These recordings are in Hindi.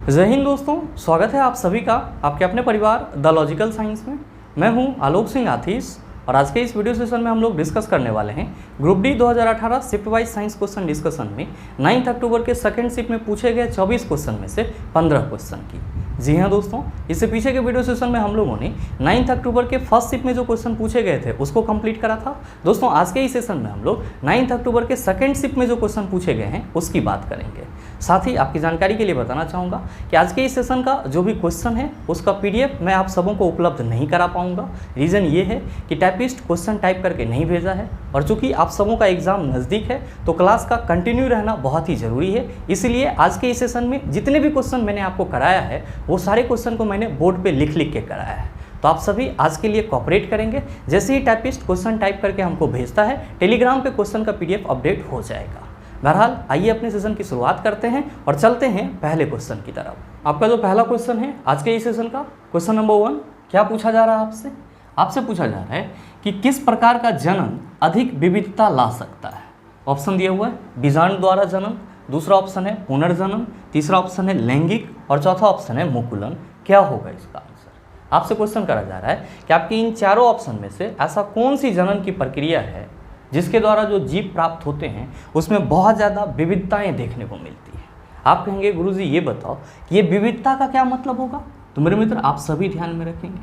जय हिंद दोस्तों, स्वागत है आप सभी का आपके अपने परिवार द लॉजिकल साइंस में। मैं हूं आलोक सिंह आथीस और आज के इस वीडियो सेशन में हम लोग डिस्कस करने वाले हैं group D 2018 shift wise science question discussion में 9 अक्टूबर के सेकंड शिफ्ट में पूछे गए 24 क्वेश्चन में से 15 क्वेश्चन की। जी हाँ दोस्तों, इससे पीछे के वीडियो सेशन में हम लोगों ने 9 अक्टूबर के फर्स्ट शिफ्ट में जो क्वेश्चन पूछे गए थे उसको कंप्लीट करा था। दोस्तों आज के इस सेशन में हम लोग 9 अक्टूबर के सेकंड शिफ्ट में जो क्वेश्चन पूछे गए हैं उसकी बात करेंगे। साथ ही आपकी जानकारी के लिए बताना चाहूँगा कि आज के इस सेशन का जो भी क्वेश्चन है उसका PDF मैं आप सबों को उपलब्ध नहीं करा पाऊँगा। रीज़न ये है कि टाइपिस्ट क्वेश्चन टाइप करके नहीं भेजा है और चूँकि आप सबों का एग्ज़ाम नज़दीक है तो क्लास का कंटिन्यू रहना बहुत ही ज़रूरी है। इसीलिए आज के इस सेशन में जितने भी क्वेश्चन मैंने आपको कराया है वो सारे क्वेश्चन को मैंने बोर्ड पे लिख के कराया है। तो आप सभी आज के लिए कोऑपरेट करेंगे। जैसे ही टाइपिस्ट क्वेश्चन टाइप करके हमको भेजता है टेलीग्राम पे क्वेश्चन का PDF अपडेट हो जाएगा। बहरहाल आइए अपने सेशन की शुरुआत करते हैं और चलते हैं पहले क्वेश्चन की तरफ। आपका जो पहला क्वेश्चन है आज के इस सेशन का क्वेश्चन नंबर 1, क्या पूछा जा रहा है आपसे पूछा जा रहा है कि किस प्रकार का जनन अधिक विविधता ला सकता है। ऑप्शन दिया हुआ है बीजांड द्वारा जनन, दूसरा ऑप्शन है पुनर्जनन, तीसरा ऑप्शन है लैंगिक और चौथा ऑप्शन है मुकुलन। क्या होगा इसका आंसर? आपसे क्वेश्चन करा जा रहा है कि आपके इन चारों ऑप्शन में से ऐसा कौन सी जनन की प्रक्रिया है जिसके द्वारा जो जीव प्राप्त होते हैं उसमें बहुत ज़्यादा विविधताएं देखने को मिलती है। आप कहेंगे गुरुजी ये बताओ ये विविधता का क्या मतलब होगा। तो मेरे मित्र आप सभी ध्यान में रखेंगे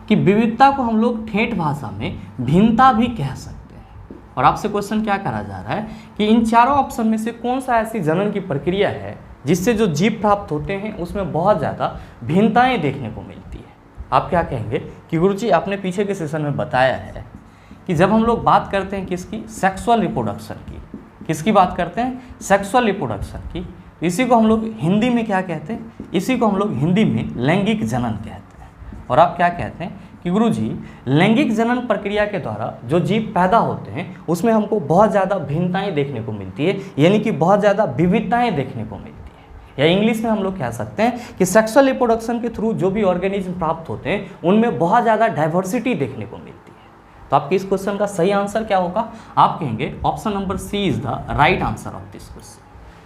कि विविधता को हम लोग ठेठ भाषा में भिन्नता भी कह सकते हैं। और आपसे क्वेश्चन क्या करा जा रहा है कि इन चारों ऑप्शन में से कौन सा ऐसी जनन की प्रक्रिया है जिससे जो जीव प्राप्त होते हैं उसमें बहुत ज़्यादा भिन्नताएं देखने को मिलती है। आप क्या कहेंगे कि गुरुजी आपने पीछे के सेशन में बताया है कि जब हम लोग बात करते हैं किसकी, सेक्सुअल रिप्रोडक्शन की, किसकी बात करते हैं, सेक्सुअल रिप्रोडक्शन की, इसी को हम लोग हिंदी में क्या कहते हैं, इसी को हम लोग हिंदी में लैंगिक जनन कहते हैं। और आप क्या कहते हैं कि गुरुजी लैंगिक जनन प्रक्रिया के द्वारा जो जीव पैदा होते हैं उसमें हमको बहुत ज़्यादा भिन्नताएं देखने को मिलती है, यानी कि बहुत ज़्यादा विविधताएं देखने को मिलती है। या इंग्लिश में हम लोग कह सकते हैं कि सेक्सुअल रिप्रोडक्शन के थ्रू जो भी ऑर्गेनिज्म प्राप्त होते हैं उनमें बहुत ज़्यादा डाइवर्सिटी देखने को मिलती है। तो आपके इस क्वेश्चन का सही आंसर क्या होगा? आप कहेंगे option number C is the right answer of this question.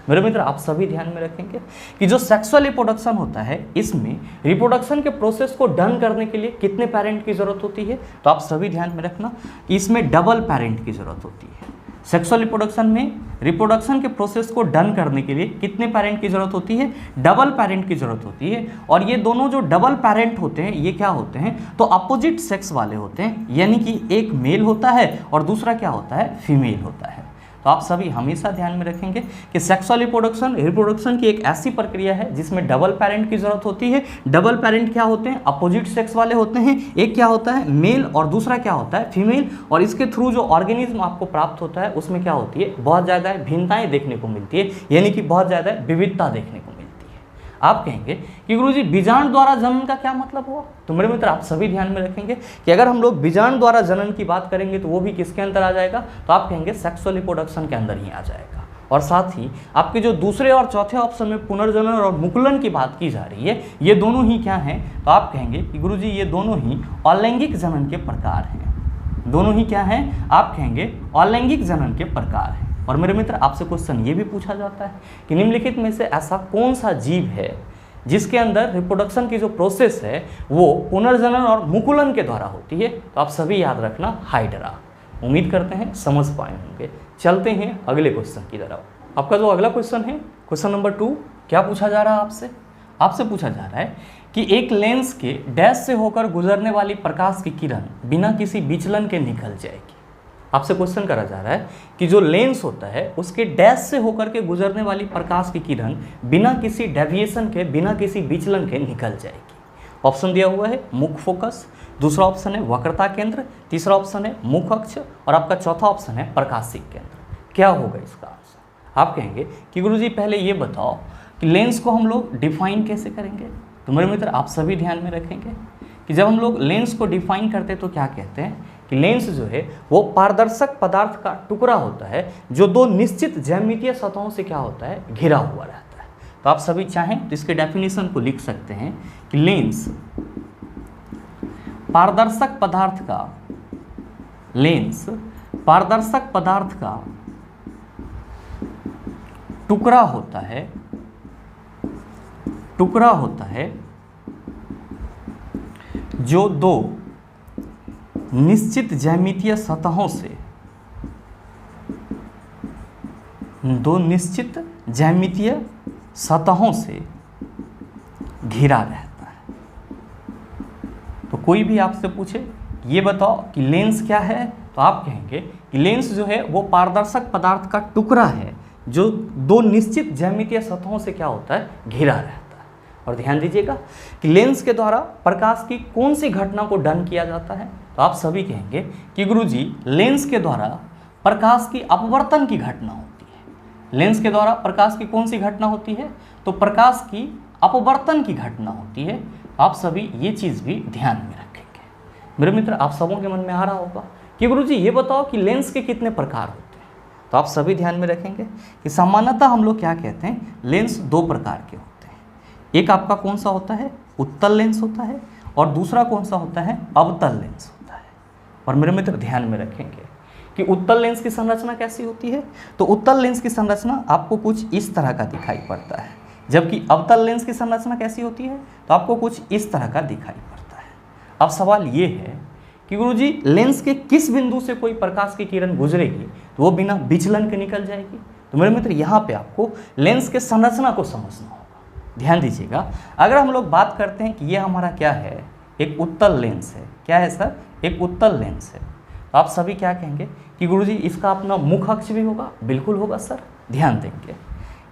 मेरे मित्र आप सभी ध्यान में रखेंगे कि जो सेक्सुअल रिप्रोडक्शन होता है इसमें रिप्रोडक्शन के प्रोसेस को डन करने के लिए कितने पेरेंट की जरूरत होती है। तो आप सभी ध्यान में रखना कि इसमें डबल पेरेंट की जरूरत होती है। सेक्सुअल रिप्रोडक्शन में रिप्रोडक्शन के प्रोसेस को डन करने के लिए कितने पेरेंट की जरूरत होती है? डबल पेरेंट की जरूरत होती है। और ये दोनों जो डबल पेरेंट होते हैं ये क्या होते हैं, तो अपोजिट सेक्स वाले होते हैं, यानी कि एक मेल होता है और दूसरा क्या होता है, फीमेल होता है। तो आप सभी हमेशा ध्यान में रखेंगे कि सेक्सुअल रिप्रोडक्शन की एक ऐसी प्रक्रिया है जिसमें डबल पेरेंट की जरूरत होती है। डबल पेरेंट क्या होते हैं, अपोजिट सेक्स वाले होते हैं। एक क्या होता है मेल और दूसरा क्या होता है फीमेल। और इसके थ्रू जो ऑर्गेनिज्म आपको प्राप्त होता है उसमें क्या होती है, बहुत ज़्यादा भिन्नताएं देखने को मिलती है, यानी कि बहुत ज़्यादा विविधता देखने को मिलती है। आप कहेंगे कि गुरुजी बीजांड द्वारा जनन का क्या मतलब हुआ। तो मेरे मित्र आप सभी ध्यान में रखेंगे कि अगर हम लोग बीजांड द्वारा जनन की बात करेंगे तो वो भी किसके अंदर आ जाएगा, तो आप कहेंगे सेक्सुअल रिप्रोडक्शन के अंदर ही आ जाएगा। और साथ ही आपके जो दूसरे और चौथे ऑप्शन में पुनर्जनन और मुकुलन की बात की जा रही है ये दोनों ही क्या हैं, तो आप कहेंगे कि गुरुजी ये दोनों ही अलैंगिक जनन के प्रकार हैं। दोनों ही क्या हैं, आप कहेंगे अलैंगिक जनन के प्रकार हैं। और मेरे मित्र आपसे क्वेश्चन ये भी पूछा जाता है कि निम्नलिखित में से ऐसा कौन सा जीव है जिसके अंदर रिप्रोडक्शन की जो प्रोसेस है वो पुनर्जनन और मुकुलन के द्वारा होती है। तो आप सभी याद रखना हाइड्रा। उम्मीद करते हैं समझ पाए होंगे। चलते हैं अगले क्वेश्चन की तरफ। आपका जो अगला क्वेश्चन है क्वेश्चन नंबर 2, क्या पूछा जा रहा है आपसे पूछा जा रहा है कि एक लेंस के डैश से होकर गुजरने वाली प्रकाश की किरण बिना किसी विचलन के निकल जाएगी। आपसे क्वेश्चन करा जा रहा है कि जो लेंस होता है उसके डैश से होकर के गुजरने वाली प्रकाश की किरण बिना किसी डेविएशन के, बिना किसी विचलन के निकल जाएगी। ऑप्शन दिया हुआ है मुख फोकस, दूसरा ऑप्शन है वक्रता केंद्र, तीसरा ऑप्शन है मुख अक्ष और आपका चौथा ऑप्शन है प्रकाशिक केंद्र। क्या होगा इसका आंसर? आप कहेंगे कि गुरुजी पहले ये बताओ कि लेंस को हम लोग डिफाइन कैसे करेंगे। तो मेरे मित्र आप सभी ध्यान में रखेंगे कि जब हम लोग लेंस को डिफाइन करते हैं तो क्या कहते हैं कि लेंस जो है वो पारदर्शक पदार्थ का टुकड़ा होता है जो दो निश्चित ज्यामितीय सतहों से क्या होता है, घिरा हुआ रहता है। तो आप सभी चाहें तो इसके डेफिनेशन को लिख सकते हैं कि लेंस पारदर्शक पदार्थ का टुकड़ा होता है टुकड़ा होता है जो दो निश्चित ज्यामितीय सतहों से घिरा रहता है। तो कोई भी आपसे पूछे ये बताओ कि लेंस क्या है, तो आप कहेंगे कि लेंस जो है वो पारदर्शक पदार्थ का टुकड़ा है जो दो निश्चित ज्यामितीय सतहों से क्या होता है, घिरा रहता है। और ध्यान दीजिएगा कि लेंस के द्वारा प्रकाश की कौन सी घटना को डन किया जाता है, तो आप सभी कहेंगे कि गुरुजी लेंस के द्वारा प्रकाश की अपवर्तन की घटना होती है। लेंस के द्वारा प्रकाश की कौन सी घटना होती है, तो प्रकाश की अपवर्तन की घटना होती है। आप सभी ये चीज़ भी ध्यान में रखेंगे। मेरे मित्र, आप सबों के मन में आ रहा होगा कि गुरुजी ये बताओ कि लेंस के कितने प्रकार होते हैं, तो आप सभी ध्यान में रखेंगे कि सामान्यतः हम लोग क्या कहते हैं, लेंस दो प्रकार के होते हैं। एक आपका कौन सा होता है, उत्तल लेंस होता है, और दूसरा कौन सा होता है, अवतल लेंस होता है। और मेरे मित्र ध्यान में रखेंगे कि उत्तल लेंस की संरचना कैसी होती है, तो उत्तल लेंस की संरचना आपको कुछ इस तरह का दिखाई पड़ता है, जबकि अवतल लेंस की संरचना कैसी होती है, तो आपको कुछ इस तरह का दिखाई पड़ता है। अब सवाल ये है कि गुरुजी लेंस के किस बिंदु से कोई प्रकाश की किरण गुजरेगी तो वो बिना विचलन के निकल जाएगी। तो मेरे मित्र यहाँ पे आपको लेंस के संरचना को समझना होगा। ध्यान दीजिएगा, अगर हम लोग बात करते हैं कि ये हमारा क्या है, एक उत्तल लेंस है। क्या है सर, एक उत्तल लेंस है। तो आप सभी क्या कहेंगे कि गुरुजी इसका अपना मुख अक्ष भी होगा। बिल्कुल होगा सर। ध्यान देंगे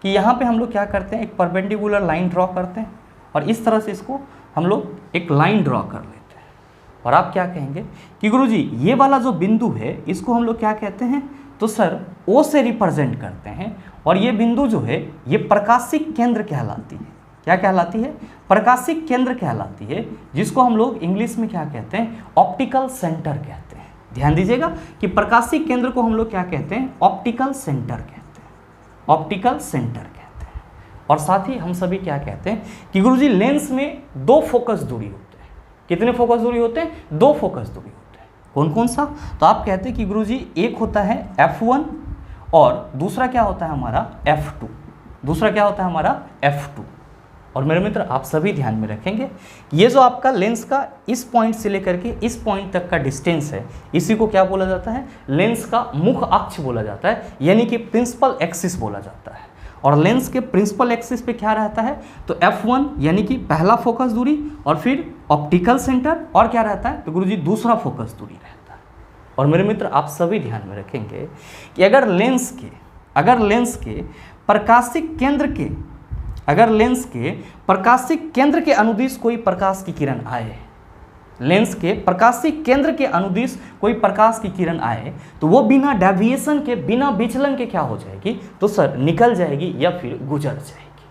कि यहाँ पे हम लोग क्या करते हैं, एक परपेंडिकुलर लाइन ड्रॉ करते हैं और इस तरह से इसको हम लोग एक लाइन ड्रॉ कर लेते हैं। और आप क्या कहेंगे कि गुरुजी ये वाला जो बिंदु है इसको हम लोग क्या कहते हैं, तो सर ओ से रिप्रेजेंट करते हैं। और ये बिंदु जो है ये प्रकाशिक केंद्र कहलाती है। क्या कहलाती है, प्रकाशिक केंद्र कहलाती है, जिसको हम लोग इंग्लिश में क्या कहते हैं, ऑप्टिकल सेंटर कहते हैं। ध्यान दीजिएगा कि प्रकाशिक केंद्र को हम लोग क्या कहते हैं, ऑप्टिकल सेंटर कहते हैं, ऑप्टिकल सेंटर कहते हैं। और साथ ही हम सभी क्या कहते हैं कि गुरुजी लेंस में दो फोकस दूरी होते हैं। कितने फोकस दूरी होते हैं, दो फोकस दूरी होते हैं। कौन कौन सा, तो आप कहते हैं कि गुरुजी एक होता है f1 और दूसरा क्या होता है हमारा f2। दूसरा क्या होता है हमारा f2। और मेरे मित्र आप सभी ध्यान में रखेंगे ये जो आपका लेंस का इस पॉइंट से लेकर के इस पॉइंट तक का डिस्टेंस है, इसी को क्या बोला जाता है, लेंस का मुख अक्ष बोला जाता है, यानी कि प्रिंसिपल एक्सिस बोला जाता है। और लेंस के प्रिंसिपल एक्सिस पे क्या रहता है, तो f1 यानी कि पहला फोकस दूरी, और फिर ऑप्टिकल सेंटर, और क्या रहता है, तो गुरुजी दूसरा फोकस दूरी रहता है। और मेरे मित्र आप सभी ध्यान में रखेंगे कि अगर लेंस के प्रकाशिक केंद्र के अनुदिश कोई प्रकाश की किरण आए, लेंस के प्रकाशिक केंद्र के अनुदिश कोई प्रकाश की किरण आए, तो वो बिना डेविएशन के, बिना विचलन के क्या हो जाएगी, तो सर निकल जाएगी या फिर गुजर जाएगी।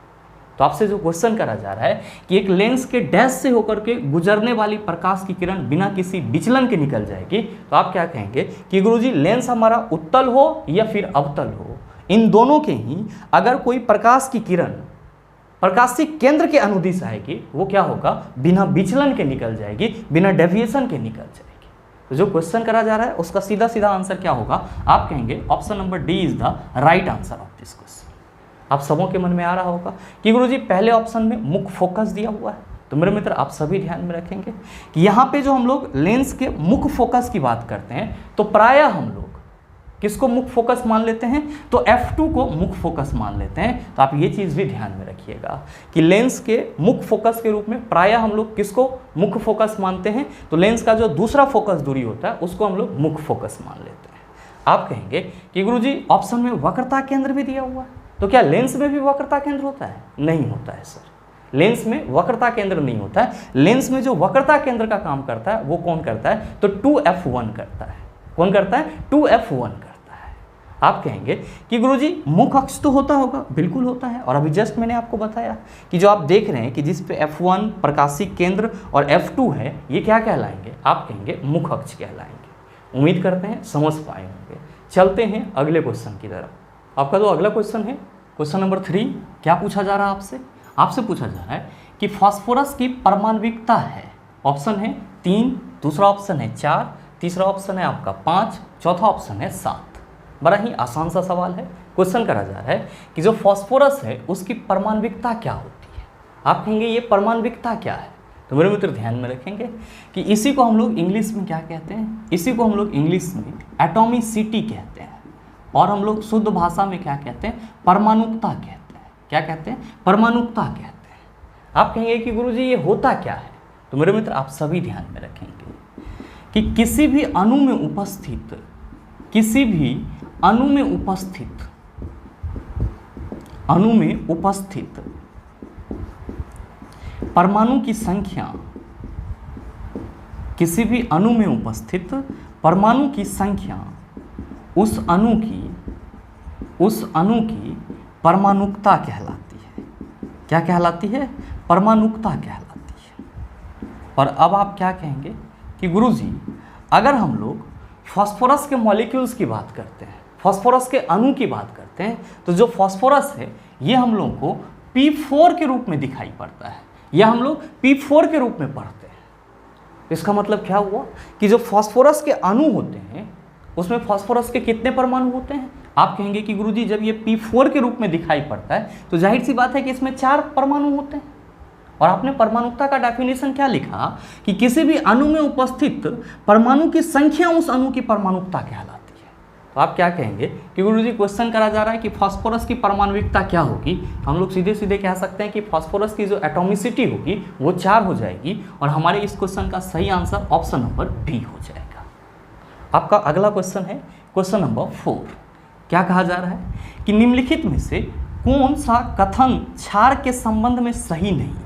तो आपसे जो क्वेश्चन करा जा रहा है कि एक लेंस के डैश से होकर के गुजरने वाली प्रकाश की किरण बिना किसी विचलन के निकल जाएगी, तो आप क्या कहेंगे कि गुरुजी लेंस हमारा उत्तल हो या फिर अवतल हो, इन दोनों के ही अगर कोई प्रकाश की किरण प्रकाशिक केंद्र के अनुदिश आएगी, वो क्या होगा, बिना विचलन के निकल जाएगी, बिना डेविएशन के निकल जाएगी। तो जो क्वेश्चन करा जा रहा है उसका सीधा सीधा आंसर क्या होगा, आप कहेंगे option number D is the right answer of this question. आप सबों के मन में आ रहा होगा कि गुरुजी पहले ऑप्शन में मुख फोकस दिया हुआ है। तो मेरे मित्र आप सभी ध्यान में रखेंगे कि यहाँ पे जो हम लोग लेंस के मुख फोकस की बात करते हैं, तो प्रायः हम लोग किसको मुख्य फोकस मान लेते हैं, तो f2 को मुख्य फोकस मान लेते हैं। तो आप ये चीज़ भी ध्यान में रखिएगा कि लेंस के मुख्य फोकस के रूप में प्रायः हम लोग किसको मुख्य फोकस मानते हैं, तो लेंस का जो दूसरा फोकस दूरी होता है उसको हम लोग मुख्य फोकस मान लेते हैं। आप कहेंगे कि गुरुजी ऑप्शन में वक्रता केंद्र भी दिया हुआ है, तो क्या लेंस में भी वक्रता केंद्र होता है, नहीं होता है सर। लेंस में वक्रता केंद्र नहीं होता है। लेंस में जो वक्रता केंद्र का काम करता है वो कौन करता है, तो 2f1 करता है। कौन करता है, 2f1 करता है। आप कहेंगे कि गुरुजी मुख अक्ष तो होता होगा, बिल्कुल होता है। और अभी जस्ट मैंने आपको बताया कि जो आप देख रहे हैं कि जिस पे f1 प्रकाशिक केंद्र और f2 है, ये क्या कहलाएंगे, आप कहेंगे मुख अक्ष कहलाएंगे। उम्मीद करते हैं समझ पाए होंगे। चलते हैं अगले क्वेश्चन की तरफ। आपका जो अगला क्वेश्चन है, क्वेश्चन नंबर 3, क्या पूछा जा रहा है आपसे पूछा जा रहा है कि फास्फोरस की परमाणविकता है। ऑप्शन है 3, दूसरा ऑप्शन है 4, तीसरा ऑप्शन है आपका 5, चौथा ऑप्शन है 7। बड़ा ही आसान सा सवाल है। क्वेश्चन करा जा रहा है कि जो फास्फोरस है उसकी परमाणविकता क्या होती है। आप कहेंगे ये परमाण्विकता क्या है? तो मेरे मित्र ध्यान में रखेंगे कि इसी को हम लोग इंग्लिश में क्या कहते हैं, इसी को हम लोग इंग्लिश में एटॉमिसिटी कहते हैं, और हम लोग शुद्ध भाषा में क्या कहते हैं, परमाणुकता कहते हैं। क्या कहते हैं? परमाणुकता कहते हैं। आप कहेंगे कि गुरुजी ये होता क्या है? तो मेरे मित्र आप सभी ध्यान में रखेंगे कि किसी भी अणु में उपस्थित परमाणु की संख्या, किसी भी अणु में उपस्थित परमाणु की संख्या उस अणु की परमाणुकता कहलाती है। क्या कहलाती है? परमाणुकता कहलाती है। और अब आप क्या कहेंगे कि गुरुजी अगर हम लोग फास्फोरस के मॉलिक्यूल्स की बात करते हैं, फास्फोरस के अणु की बात करते हैं, तो जो फास्फोरस है ये हम लोग को P4 के रूप में दिखाई पड़ता है, या हम लोग P4 के रूप में पढ़ते हैं। इसका मतलब क्या हुआ कि जो फास्फोरस के अणु होते हैं उसमें फास्फोरस के कितने परमाणु होते हैं? आप कहेंगे कि गुरुजी जब ये P4 के रूप में दिखाई पड़ता है तो जाहिर सी बात है कि इसमें 4 परमाणु होते हैं। और आपने परमाणुकता का डेफिनेशन क्या लिखा कि किसी भी अणु में उपस्थित परमाणु की संख्या उस अणु की परमाणुकता कहलाती है। तो आप क्या कहेंगे कि गुरुजी क्वेश्चन करा जा रहा है कि फास्फोरस की परमाणुकता क्या होगी? हम लोग सीधे सीधे कह सकते हैं कि फास्फोरस की जो एटॉमिसिटी होगी वो 4 हो जाएगी, और हमारे इस क्वेश्चन का सही आंसर ऑप्शन नंबर बी हो जाएगा। आपका अगला क्वेश्चन है क्वेश्चन नंबर 4। क्या कहा जा रहा है कि निम्नलिखित में से कौन सा कथन क्षार के संबंध में सही नहीं है?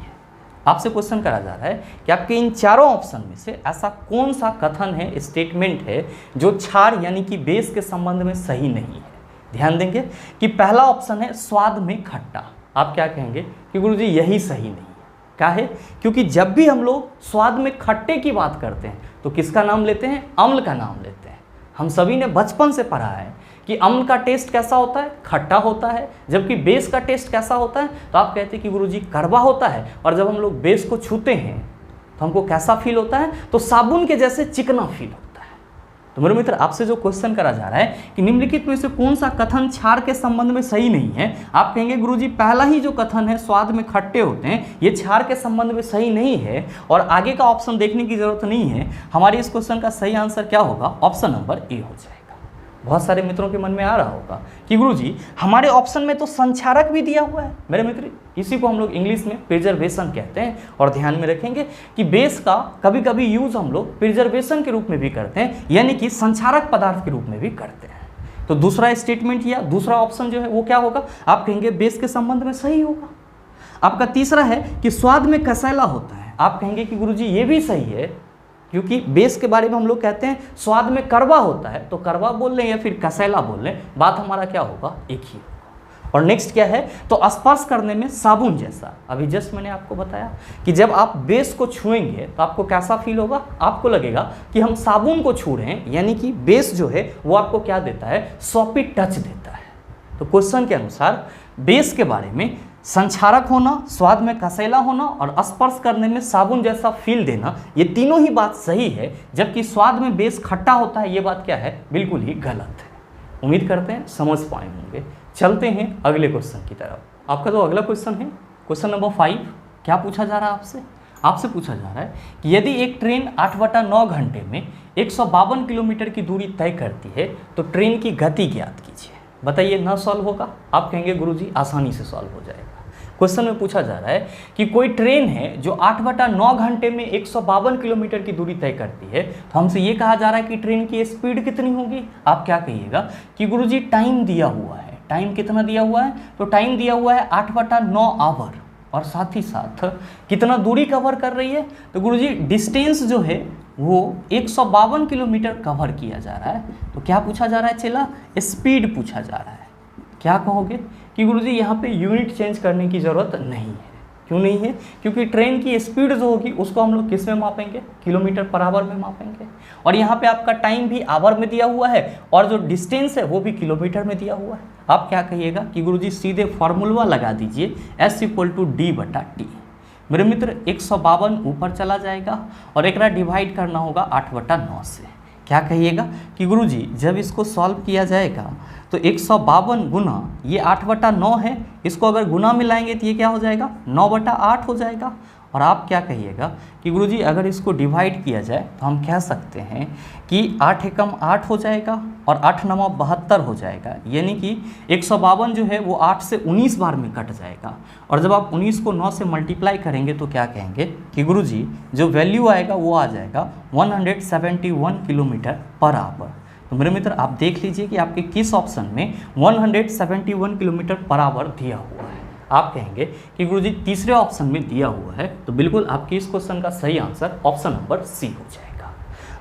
आपसे क्वेश्चन करा जा रहा है कि आपके इन चारों ऑप्शन में से ऐसा कौन सा कथन है, स्टेटमेंट है जो क्षार यानी कि बेस के संबंध में सही नहीं है। ध्यान देंगे कि पहला ऑप्शन है स्वाद में खट्टा। आप क्या कहेंगे कि गुरुजी यही सही नहीं है। क्या है? क्योंकि जब भी हम लोग स्वाद में खट्टे की बात करते हैं तो किसका नाम लेते हैं? अम्ल का नाम लेते हैं। हम सभी ने बचपन से पढ़ा है कि अम्ल का टेस्ट कैसा होता है? खट्टा होता है। जबकि बेस का टेस्ट कैसा होता है? तो आप कहते हैं कि गुरुजी कड़वा होता है। और जब हम लोग बेस को छूते हैं तो हमको कैसा फील होता है? तो साबुन के जैसे चिकना फील होता है। तो मेरे मित्र आपसे जो क्वेश्चन करा जा रहा है कि निम्नलिखित में से कौन सा कथन क्षार के संबंध में सही नहीं है, आप कहेंगे गुरुजी पहला ही जो कथन है स्वाद में खट्टे होते हैं ये क्षार के संबंध में सही नहीं है, और आगे का ऑप्शन देखने की जरूरत नहीं है। हमारे इस क्वेश्चन का सही आंसर क्या होगा? ऑप्शन नंबर ए हो जाएगा। बहुत सारे मित्रों के मन में आ रहा होगा कि गुरुजी हमारे ऑप्शन में तो संक्षारक भी दिया हुआ है। मेरे मित्र इसी को हम लोग इंग्लिश में प्रिजर्वेशन कहते हैं। और ध्यान में रखेंगे कि बेस का कभी कभी यूज हम लोग प्रिजर्वेशन के रूप में भी करते हैं, यानी कि संक्षारक पदार्थ के रूप में भी करते हैं। तो दूसरा स्टेटमेंट या दूसरा ऑप्शन जो है वो क्या होगा? आप कहेंगे बेस के संबंध में सही होगा। आपका तीसरा है कि स्वाद में कसैला होता है। आप कहेंगे कि गुरुजी ये भी सही है, क्योंकि बेस के बारे में हम लोग कहते हैं स्वाद में कड़वा होता है, तो कड़वा बोल लें या फिर कसैला बोल लें, बात हमारा क्या होगा? एक ही होगा। और नेक्स्ट क्या है? तो स्पर्श करने में साबुन जैसा। अभी जस्ट मैंने आपको बताया कि जब आप बेस को छुएंगे तो आपको कैसा फील होगा? आपको लगेगा कि हम साबुन को छू रहे हैं, यानी कि बेस जो है वो आपको क्या देता है? सॉफ्टी टच देता है। तो क्वेश्चन के अनुसार बेस के बारे में संक्षारक होना, स्वाद में कसैला होना और स्पर्श करने में साबुन जैसा फील देना, ये तीनों ही बात सही है। जबकि स्वाद में बेस खट्टा होता है ये बात क्या है? बिल्कुल ही गलत है। उम्मीद करते हैं समझ पाए होंगे। चलते हैं अगले क्वेश्चन की तरफ। आपका जो अगला क्वेश्चन है क्वेश्चन नंबर 5। क्या पूछा जा रहा है आपसे? आपसे पूछा जा रहा है कि यदि एक ट्रेन 8/9 घंटे में 152 किलोमीटर की दूरी तय करती है तो ट्रेन की गति ज्ञात कीजिए। बताइए ना सॉल्व होगा? आप कहेंगे गुरुजी आसानी से सॉल्व हो जाएगा। क्वेश्चन में पूछा जा रहा है कि कोई ट्रेन है जो 8/9 घंटे में 152 किलोमीटर की दूरी तय करती है, तो हमसे ये कहा जा रहा है कि ट्रेन की स्पीड कितनी होगी। आप क्या कहिएगा कि गुरुजी टाइम दिया हुआ है। टाइम कितना दिया हुआ है? तो टाइम दिया हुआ है 8/9 आवर, और साथ ही साथ कितना दूरी कवर कर रही है? तो गुरुजी डिस्टेंस जो है वो 152 किलोमीटर कवर किया जा रहा है। तो क्या पूछा जा रहा है चेला? स्पीड पूछा जा रहा है। क्या कहोगे कि गुरुजी यहाँ पे यूनिट चेंज करने की ज़रूरत नहीं है। क्यों नहीं है? क्योंकि ट्रेन की स्पीड जो होगी उसको हम लोग किस में मापेंगे? किलोमीटर पर आवर में मापेंगे। और यहाँ पे आपका टाइम भी आवर में दिया हुआ है और जो डिस्टेंस है वो भी किलोमीटर में दिया हुआ है। आप क्या कहिएगा कि गुरुजी सीधे फार्मूला लगा दीजिए S = D/T। मेरे मित्र 152 ऊपर चला जाएगा और एक डिवाइड करना होगा 8/9 से। क्या कहिएगा कि गुरुजी जब इसको सॉल्व किया जाएगा तो 152 गुना ये 8/9 है, इसको अगर गुना में लाएंगे तो ये क्या हो जाएगा 9/8 हो जाएगा। और आप क्या कहिएगा कि गुरुजी अगर इसको डिवाइड किया जाए तो हम कह सकते हैं कि 8 एकम 8 हो जाएगा और 8 9 72 हो जाएगा, यानी कि 152 जो है वो 8 से 19 बार में कट जाएगा। और जब आप 19 को 9 से मल्टीप्लाई करेंगे तो क्या कहेंगे कि गुरुजी जो वैल्यू आएगा वो आ जाएगा 171 किलोमीटर पर आवर। तो मेरे मित्र आप देख लीजिए कि आपके किस ऑप्शन में 171 किलोमीटर पर आवर दिया हुआ है। आप कहेंगे कि गुरुजी तीसरे ऑप्शन में दिया हुआ है, तो बिल्कुल आपके इस क्वेश्चन का सही आंसर ऑप्शन नंबर सी हो जाएगा।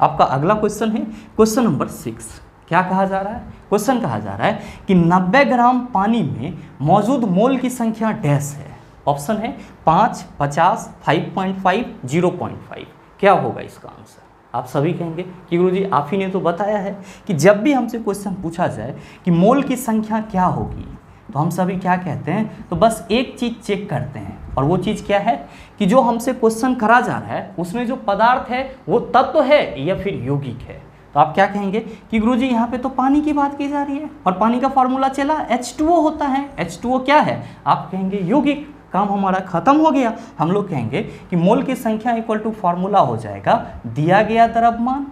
आपका अगला क्वेश्चन है क्वेश्चन नंबर 6। क्या कहा जा रहा है? क्वेश्चन कहा जा रहा है कि 90 ग्राम पानी में मौजूद मोल की संख्या डैश है। ऑप्शन है 5, 50, 5.5, 0.5। क्या होगा इसका आंसर? आप सभी कहेंगे कि गुरुजी आप ही ने तो बताया है कि जब भी हमसे क्वेश्चन पूछा जाए कि मोल की संख्या क्या होगी तो हम सभी क्या कहते हैं, तो बस एक चीज़ चेक करते हैं, और वो चीज़ क्या है कि जो हमसे क्वेश्चन करा जा रहा है उसमें जो पदार्थ है वो तत्व है या फिर यौगिक है। तो आप क्या कहेंगे कि गुरुजी यहाँ पे तो पानी की बात की जा रही है और पानी का फॉर्मूला चला H2O होता है। H2O क्या है? आप कहेंगे यौगिक। काम हमारा खत्म हो गया। हम लोग कहेंगे कि मोल की संख्या इक्वल टू फॉर्मूला हो जाएगा दिया गया द्रव्यमान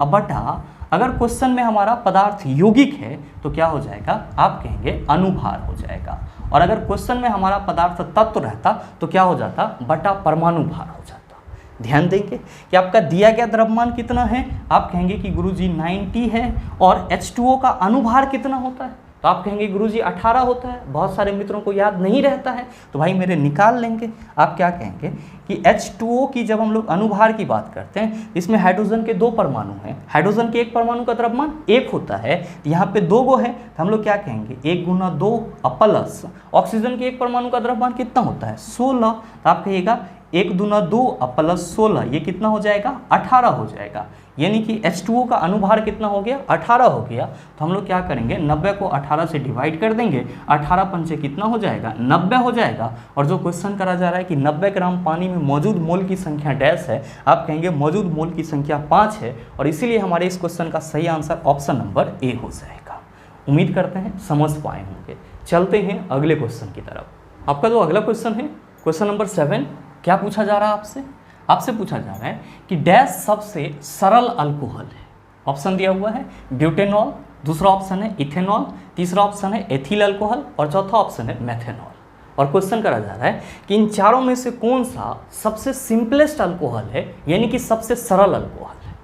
अब बटा, अगर क्वेश्चन में हमारा पदार्थ यौगिक है तो क्या हो जाएगा? आप कहेंगे अनुभार हो जाएगा। और अगर क्वेश्चन में हमारा पदार्थ तत्व रहता तो क्या हो जाता? बटा परमाणु भार हो जाता। ध्यान देंगे कि आपका दिया गया द्रव्यमान कितना है? आप कहेंगे कि गुरुजी 90 है। और H2O का अनुभार कितना होता है? तो आप कहेंगे गुरुजी 18 होता है। बहुत सारे मित्रों को याद नहीं रहता है तो भाई मेरे निकाल लेंगे। आप क्या कहेंगे कि H2O की जब हम लोग अनुभार की बात करते हैं, इसमें हाइड्रोजन के 2 परमाणु हैं। हाइड्रोजन के एक परमाणु का द्रव्यमान 1 होता है, यहाँ पे 2 गो है तो हम लोग क्या कहेंगे 1 गुना 2 प्लस ऑक्सीजन के एक परमाणु का द्रव्यमान कितना होता है 16। तो आप कहिएगा 1 दूना 2 प्लस 16, ये कितना हो जाएगा 18 हो जाएगा। यानी कि H2O का अनुभार कितना हो गया 18 हो गया। तो हम लोग क्या करेंगे 90 को 18 से डिवाइड कर देंगे, 18 पंचे कितना हो जाएगा 90 हो जाएगा। और जो क्वेश्चन करा जा रहा है कि 90 ग्राम पानी में मौजूद मोल की संख्या डैश है, आप कहेंगे मौजूद मोल की संख्या 5 है। और इसीलिए हमारे इस क्वेश्चन का सही आंसर ऑप्शन नंबर ए हो जाएगा। उम्मीद करते हैं समझ पाए होंगे। चलते हैं अगले क्वेश्चन की तरफ। आपका जो अगला क्वेश्चन है क्वेश्चन नंबर 7, क्या पूछा जा रहा है आपसे? आपसे पूछा जा रहा है कि डैश सबसे सरल अल्कोहल है। ऑप्शन दिया हुआ है ब्यूटेनॉल, दूसरा ऑप्शन है इथेनॉल, तीसरा ऑप्शन है एथिल अल्कोहल और चौथा ऑप्शन है मेथेनॉल। और क्वेश्चन करा जा रहा है कि इन चारों में से कौन सा सबसे सिंपलेस्ट अल्कोहल है, यानी कि सबसे सरल अल्कोहल है।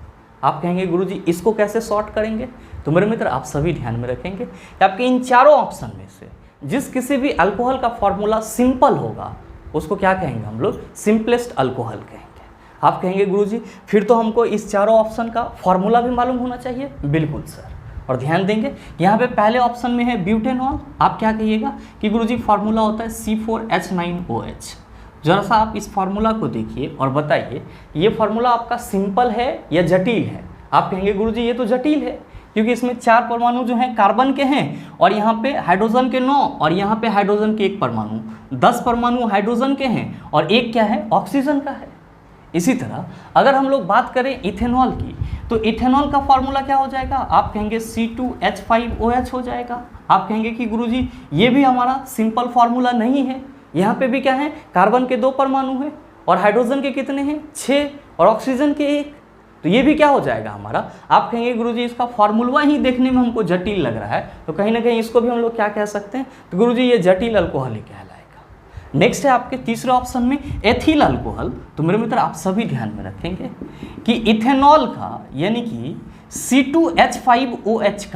आप कहेंगे गुरुजी इसको कैसे सॉर्ट करेंगे? तो मेरे मित्र आप सभी ध्यान में रखेंगे कि आपके इन चारों ऑप्शन में से जिस किसी भी अल्कोहल का फॉर्मूला सिंपल होगा उसको क्या कहेंगे हम लोग सिंपलेस्ट अल्कोहल कहेंगे। आप कहेंगे गुरुजी फिर तो हमको इस चारों ऑप्शन का फॉर्मूला भी मालूम होना चाहिए। बिल्कुल सर। और ध्यान देंगे यहाँ पे पहले ऑप्शन में है ब्यूटेनॉल। आप क्या कहिएगा कि गुरुजी फार्मूला होता है C4H9OH। जरा सा आप इस फार्मूला को देखिए और बताइए ये फार्मूला आपका सिंपल है या जटिल है। आप कहेंगे गुरुजी ये तो जटिल है, क्योंकि इसमें 4 परमाणु जो हैं कार्बन के हैं और यहाँ पे हाइड्रोजन के 9 और यहाँ पे हाइड्रोजन के 1 परमाणु, 10 परमाणु हाइड्रोजन के हैं और 1 क्या है ऑक्सीजन का है। इसी तरह अगर हम लोग बात करें इथेनॉल की, तो इथेनॉल का फॉर्मूला क्या हो जाएगा? आप कहेंगे C2H5OH हो जाएगा। आप कहेंगे कि गुरुजी ये भी हमारा सिंपल फार्मूला नहीं है, यहाँ पे भी क्या है कार्बन के 2 परमाणु हैं और हाइड्रोजन के कितने हैं 6 और ऑक्सीजन के 1, तो ये भी क्या हो जाएगा हमारा। आप कहेंगे गुरुजी इसका फार्मूला ही देखने में हमको जटिल लग रहा है, तो कहीं ना कहीं इसको भी हम लोग क्या कह सकते हैं, तो गुरुजी ये जटिल अल्कोहल ही कहलाएगा। नेक्स्ट है आपके तीसरे ऑप्शन में एथिल अल्कोहल। तो मेरे मित्र आप सभी ध्यान में रखेंगे कि इथेनॉल का यानी कि C2H5OH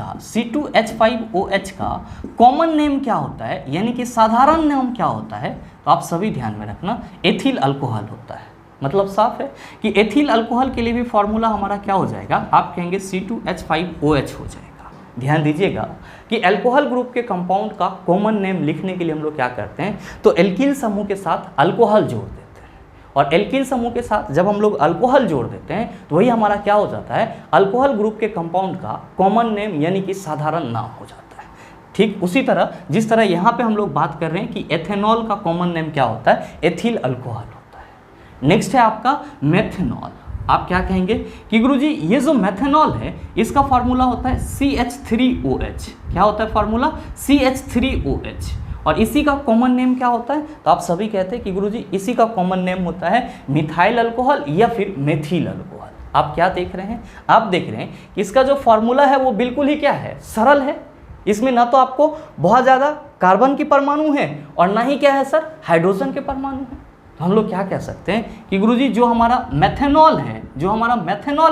का कॉमन नेम क्या होता है, यानी कि साधारण नाम क्या होता है, तो आप सभी ध्यान में रखना एथिल अल्कोहल होता है। मतलब साफ है कि एथिल अल्कोहल के लिए भी फॉर्मूला हमारा क्या हो जाएगा, आप कहेंगे C2H5OH हो जाएगा। ध्यान दीजिएगा कि अल्कोहल ग्रुप के कंपाउंड का कॉमन नेम लिखने के लिए हम लोग क्या करते हैं, तो एल्किल समूह के साथ अल्कोहल जोड़ देते हैं। और एल्किल समूह के साथ जब हम लोग अल्कोहल जोड़ देते हैं तो वही हमारा क्या हो जाता है, अल्कोहल ग्रुप के कंपाउंड का कॉमन नेम यानी कि साधारण नाम हो जाता है। ठीक उसी तरह जिस तरह यहाँ पे हम लोग बात कर रहे हैं कि एथेनॉल का कॉमन नेम क्या होता है, एथिल अल्कोहल होता है। नेक्स्ट है आपका मेथेनॉल। आप क्या कहेंगे कि गुरुजी ये जो मेथनॉल है इसका फार्मूला होता है CH3OH। क्या होता है फार्मूला? CH3OH। और इसी का कॉमन नेम क्या होता है? तो आप सभी कहते हैं कि गुरुजी इसी का कॉमन नेम होता है मिथाइल अल्कोहल या फिर मेथिल अल्कोहल। आप क्या देख रहे हैं? आप देख रहे हैं कि इसका जो फार्मूला है वो बिल्कुल ही क्या है, सरल है। इसमें ना तो आपको बहुत ज़्यादा कार्बन की परमाणु है और ना ही क्या है सर, हाइड्रोजन के परमाणु है। तो हम लोग क्या कह सकते हैं कि गुरुजी जो हमारा मेथनॉल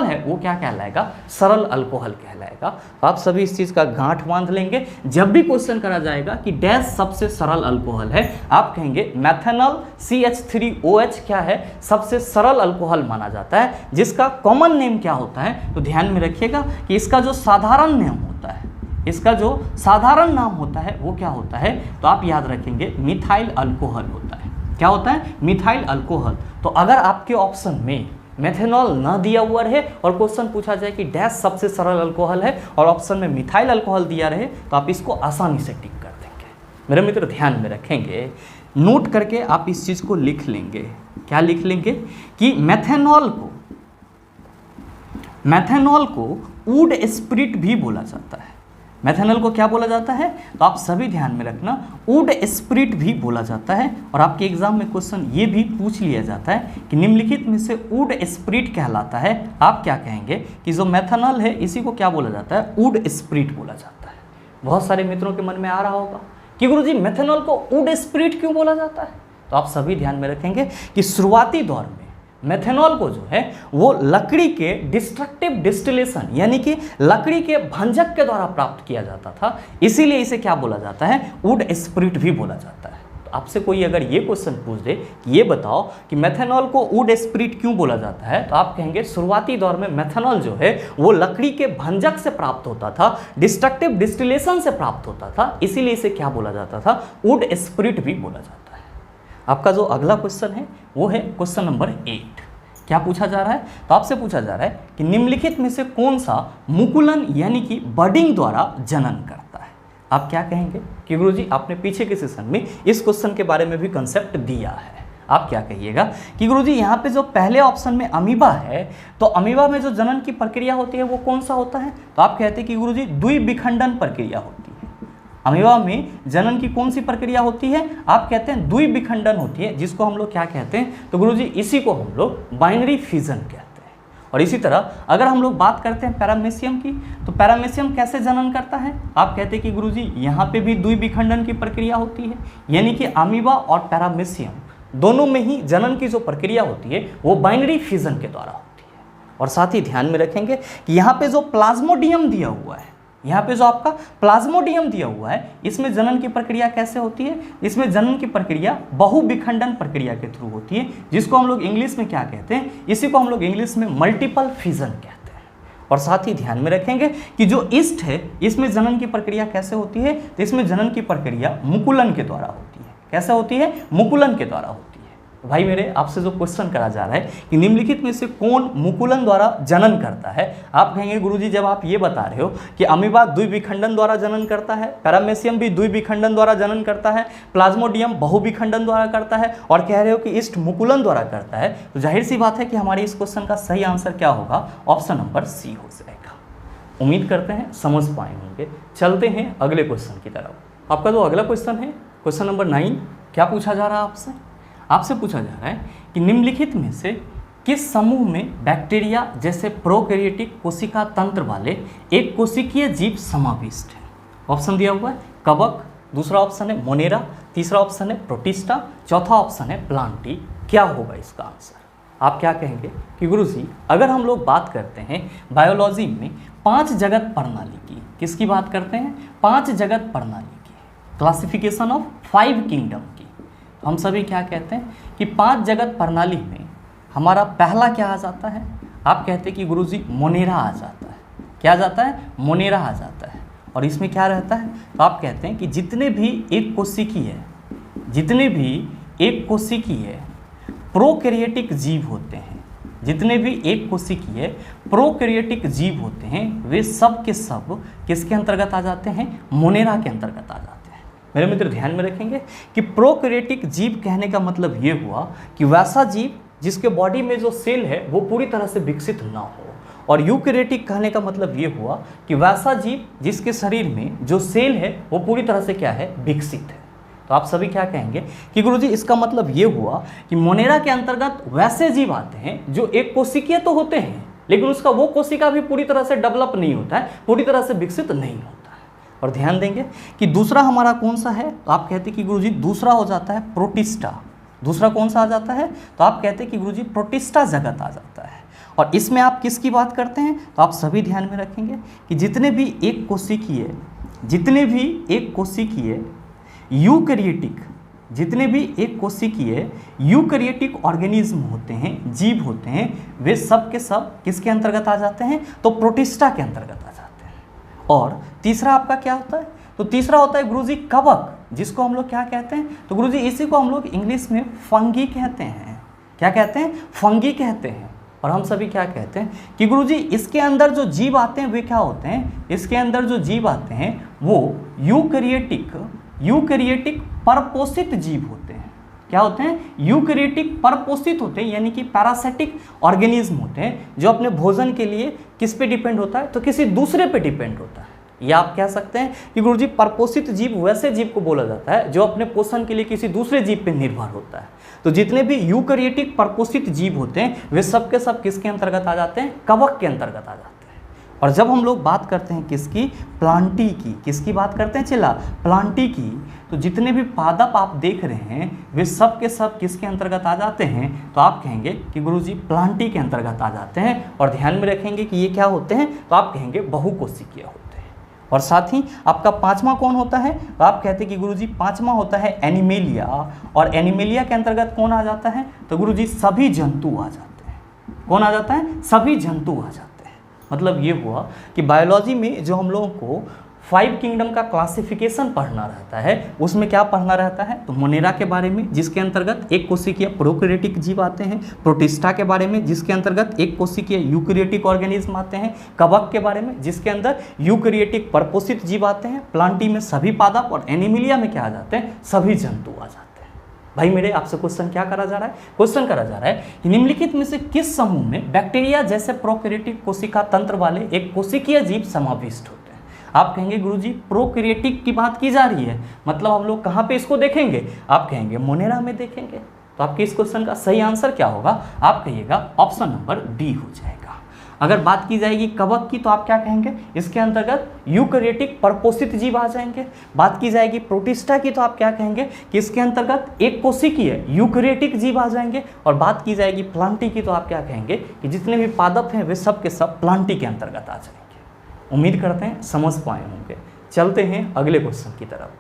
है वो क्या कहलाएगा, सरल अल्कोहल कहलाएगा। तो आप सभी इस चीज़ का गांठ बांध लेंगे। जब भी क्वेश्चन करा जाएगा कि डैश सबसे सरल अल्कोहल है, आप कहेंगे मेथनॉल CH3OH क्या है, सबसे सरल अल्कोहल माना जाता है, जिसका कॉमन नेम क्या होता है। तो ध्यान में रखिएगा कि इसका जो साधारण नेम होता है, इसका जो साधारण नाम होता है वो क्या होता है, तो आप याद रखेंगे मिथाइल अल्कोहल होता है। क्या होता है? Methyl alcohol. तो अगर आपके ऑप्शन में मेथनॉल ना दिया हुआ रहे और क्वेश्चन पूछा जाए कि डैश सबसे सरल अल्कोहल है और ऑप्शन में मिथाइल अल्कोहल दिया रहे, तो आप इसको आसानी से टिक कर देंगे। मेरे मित्र ध्यान में रखेंगे, नोट करके आप इस चीज़ को लिख लेंगे। क्या लिख लेंगे कि मेथनॉल को वुड स्पिरिट भी बोला जाता है। मेथनॉल को क्या बोला जाता है? तो आप सभी ध्यान में रखना, वुड स्पिरिट भी बोला जाता है। और आपके एग्जाम में क्वेश्चन ये भी पूछ लिया जाता है कि निम्नलिखित में से वुड स्पिरिट कहलाता है। आप क्या कहेंगे कि जो मेथनॉल है इसी को क्या बोला जाता है, वुड स्पिरिट बोला जाता है। बहुत सारे मित्रों के मन में आ रहा होगा कि गुरुजी मेथनॉल को वुड स्पिरिट क्यों बोला जाता है। तो आप सभी ध्यान में रखेंगे कि शुरुआती दौर में मेथनॉल को जो है वो लकड़ी के डिस्ट्रक्टिव डिस्टिलेशन यानी कि लकड़ी के भंजक के द्वारा प्राप्त किया जाता था, इसीलिए इसे क्या बोला जाता है, वुड स्पिरिट भी बोला जाता है। तो आपसे कोई अगर ये क्वेश्चन पूछ दे कि ये बताओ कि मेथनॉल को वुड स्पिरिट क्यों बोला जाता है, तो आप कहेंगे शुरुआती दौर में मेथनॉल जो है वो लकड़ी के भंजक से प्राप्त होता था, डिस्ट्रक्टिव डिस्टिलेशन से प्राप्त होता था, इसीलिए इसे क्या बोला जाता था, वुड स्पिरिट भी बोला जाता है। आपका जो अगला क्वेश्चन है वो है क्वेश्चन नंबर 8। क्या पूछा जा रहा है? तो आपसे पूछा जा रहा है कि निम्नलिखित में से कौन सा मुकुलन यानी कि बडिंग द्वारा जनन करता है। आप क्या कहेंगे कि गुरुजी आपने पीछे के सेशन में इस क्वेश्चन के बारे में भी कंसेप्ट दिया है। आप क्या कहिएगा कि गुरुजी यहाँ पे जो पहले ऑप्शन में अमीबा है, तो अमीबा में जो जनन की प्रक्रिया होती है वो कौन सा होता है? तो आप कहते हैं कि गुरुजी द्विविखंडन प्रक्रिया होती है। अमीबा में जनन की कौन सी प्रक्रिया होती है? आप कहते हैं द्विविखंडन होती है, जिसको हम लोग क्या कहते हैं, तो गुरुजी इसी को हम लोग बाइनरी फिजन कहते हैं। और इसी तरह अगर हम लोग बात करते हैं पैरामेशियम की, तो पैरामेशियम कैसे जनन करता है? आप कहते हैं कि गुरुजी यहाँ पे भी द्विविखंडन की प्रक्रिया होती है, यानी कि अमीबा और पैरामेशियम दोनों में ही जनन की जो प्रक्रिया होती है वो बाइनरी फिजन के द्वारा होती है। और साथ ही ध्यान में रखेंगे कि यहाँ पे जो प्लाज्मोडियम दिया हुआ है, यहाँ पे जो आपका प्लाज्मोडियम दिया हुआ है, इसमें जनन की प्रक्रिया कैसे होती है? इसमें जनन की प्रक्रिया बहुविखंडन प्रक्रिया के थ्रू होती है, जिसको हम लोग इंग्लिश में क्या कहते हैं, इसी को हम लोग इंग्लिश में मल्टीपल फिजन कहते हैं। और साथ ही ध्यान में रखेंगे कि जो ईस्ट है इसमें जनन की प्रक्रिया कैसे होती है? तो इसमें जनन की प्रक्रिया मुकुलन के द्वारा होती है। कैसे होती है? मुकुलन के द्वारा होती है। भाई मेरे आपसे जो क्वेश्चन करा जा रहा है कि निम्नलिखित में से कौन मुकुलन द्वारा जनन करता है, आप कहेंगे गुरुजी जब आप ये बता रहे हो कि अमीबा द्विविखंडन द्वारा जनन करता है, पैरामेशियम भी द्विविखंडन द्वारा जनन करता है, प्लाज्मोडियम बहुविखंडन द्वारा करता है और कह रहे हो कि ईस्ट मुकुलन द्वारा करता है, तो जाहिर सी बात है कि हमारे इस क्वेश्चन का सही आंसर क्या होगा, ऑप्शन नंबर सी हो जाएगा। उम्मीद करते हैं समझ पाए होंगे। चलते हैं अगले क्वेश्चन की तरफ। आपका जो अगला क्वेश्चन है क्वेश्चन नंबर 9, क्या पूछा जा रहा है आपसे? आपसे पूछा जा रहा है कि निम्नलिखित में से किस समूह में बैक्टीरिया जैसे प्रोकैरियोटिक कोशिका तंत्र वाले एक कोशिकीय जीव समाविष्ट है? ऑप्शन दिया हुआ है कवक, दूसरा ऑप्शन है मोनेरा, तीसरा ऑप्शन है प्रोटिस्टा, चौथा ऑप्शन है प्लांटी। क्या होगा इसका आंसर? आप क्या कहेंगे कि गुरुजी अगर हम लोग बात करते हैं बायोलॉजी में 5 जगत प्रणाली की, किसकी बात करते हैं? 5 जगत प्रणाली की, क्लासिफिकेशन ऑफ 5 किंगडम की। हम सभी क्या कहते हैं कि 5 जगत प्रणाली में हमारा पहला क्या आ जाता है? आप कहते हैं कि गुरुजी मोनेरा आ जाता है। क्या आ जाता है? मोनेरा आ जाता है। और इसमें क्या रहता है? तो आप कहते हैं कि जितने भी एक कोशिकीय प्रोकैरियोटिक जीव होते हैं, जितने भी एक कोशिकीय प्रोकैरियोटिक जीव होते हैं, वे सब के सब किसके अंतर्गत आ जाते हैं? मोनेरा के अंतर्गत आ जाते हैं। मेरे मित्र ध्यान में रखेंगे कि प्रोकैरियोटिक जीव कहने का मतलब ये हुआ कि वैसा जीव जिसके बॉडी में जो सेल है वो पूरी तरह से विकसित ना हो। और यूकैरियोटिक कहने का मतलब ये हुआ कि वैसा जीव जिसके शरीर में जो सेल है वो पूरी तरह से क्या है, विकसित है। तो आप सभी क्या कहेंगे कि गुरुजी इसका मतलब ये हुआ कि मोनेरा के अंतर्गत वैसे जीव आते हैं जो एक कोशिकीय तो होते हैं, लेकिन उसका वो कोशिका भी पूरी तरह से डेवलप नहीं होता है, पूरी तरह से विकसित नहीं होता है। और ध्यान देंगे कि दूसरा हमारा कौन सा है, तो आप कहते हैं कि गुरुजी दूसरा हो जाता है प्रोटिस्टा। दूसरा कौन सा आ जाता है, तो आप कहते हैं कि गुरुजी प्रोटिस्टा जगत आ जाता है। और इसमें आप किसकी बात करते हैं, तो आप सभी ध्यान में रखेंगे कि जितने भी एक कोशिकीय यूकैरियोटिक ऑर्गेनिज्म होते हैं, जीव होते हैं, वे सब के सब किसके अंतर्गत आ जाते हैं, तो प्रोटिस्टा के अंतर्गत आ जाते हैं। और तीसरा आपका क्या होता है, तो तीसरा होता है गुरुजी कवक, जिसको हम लोग क्या कहते हैं, तो गुरुजी इसी को हम लोग इंग्लिश में फंगी कहते हैं। क्या कहते हैं, फंगी कहते हैं। और हम सभी क्या कहते हैं कि गुरुजी इसके अंदर जो जीव आते हैं वे क्या होते हैं, इसके अंदर जो जीव आते हैं वो यूकैरियोटिक परपोषित जीव होते हैं। क्या होते हैं, यूकैरियोटिक परपोषित होते हैं, यानी कि पैरासिटिक ऑर्गेनिज्म होते हैं जो अपने भोजन के लिए किस पे डिपेंड होता है, तो किसी दूसरे पे डिपेंड होता है। या आप कह सकते हैं कि गुरुजी परपोषित जीव वैसे जीव को बोला जाता है जो अपने पोषण के लिए किसी दूसरे जीव पे निर्भर होता है। तो जितने भी यूकैरियोटिक परपोषित जीव होते हैं वे सब के सब किसके अंतर्गत आ जाते हैं, कवक के अंतर्गत आ जाते हैं। और जब हम लोग बात करते हैं किसकी, प्लांटी की, किसकी बात करते हैं चिल्ला, प्लांटी की, तो जितने भी पादप आप देख रहे हैं वे सब के सब किसके अंतर्गत आ जाते हैं, तो आप कहेंगे कि गुरुजी प्लांटी के अंतर्गत आ जाते हैं। और ध्यान में रखेंगे कि ये क्या होते हैं, तो आप कहेंगे बहुकोशिकीय होते हैं। और साथ ही आपका पांचवा कौन होता है, तो आप कहते हैं कि गुरुजी पांचवा होता है एनिमेलिया। और एनिमेलिया के अंतर्गत कौन आ जाता है, तो गुरुजी सभी जंतु आ जाते हैं। कौन आ जाता है, सभी जंतु आ जाते हैं। मतलब ये हुआ कि बायोलॉजी में जो हम लोगों को 5 किंगडम का क्लासिफिकेशन पढ़ना रहता है उसमें क्या पढ़ना रहता है, तो मोनेरा के बारे में जिसके अंतर्गत एक कोशिकीय प्रोकैरियोटिक जीव आते हैं, प्रोटिस्टा के बारे में जिसके अंतर्गत एक कोशिकीय यूकैरियोटिक ऑर्गेनिज्म आते हैं, कवक के बारे में जिसके अंदर यूकैरियोटिक परपोषित जीव आते हैं, प्लांटी में सभी पादप, और एनिमिलिया में क्या आ जाते हैं, सभी जंतु आ जाते हैं। भाई मेरे आपसे क्वेश्चन क्या करा जा रहा है, क्वेश्चन करा जा रहा है कि निम्नलिखित में से किस समूह में बैक्टीरिया जैसे प्रोकैरियोटिक कोशिका तंत्र वाले एक कोशिकीय जीव समाविष्ट होते हैं। आप कहेंगे गुरुजी प्रोकैरियोटिक की बात की जा रही है, मतलब हम लोग कहाँ पे इसको देखेंगे, आप कहेंगे मोनेरा में देखेंगे। तो आपके इस क्वेश्चन का सही आंसर क्या होगा, आप कहिएगा ऑप्शन नंबर डी हो जाएगा। अगर बात की जाएगी कवक की तो आप क्या कहेंगे, इसके अंतर्गत यूकैरियोटिक परपोषित जीव आ जाएंगे। बात की जाएगी प्रोटिस्टा की तो आप क्या कहेंगे कि इसके अंतर्गत एक कोशिकीय यूकैरियोटिक जीव आ जाएंगे। और बात की जाएगी प्लांटी की तो आप क्या कहेंगे कि जितने भी पादप हैं वे सब के सब प्लांटी के अंतर्गत आ जाएंगे। उम्मीद करते हैं समझ पाए होंगे। चलते हैं अगले क्वेश्चन की तरफ।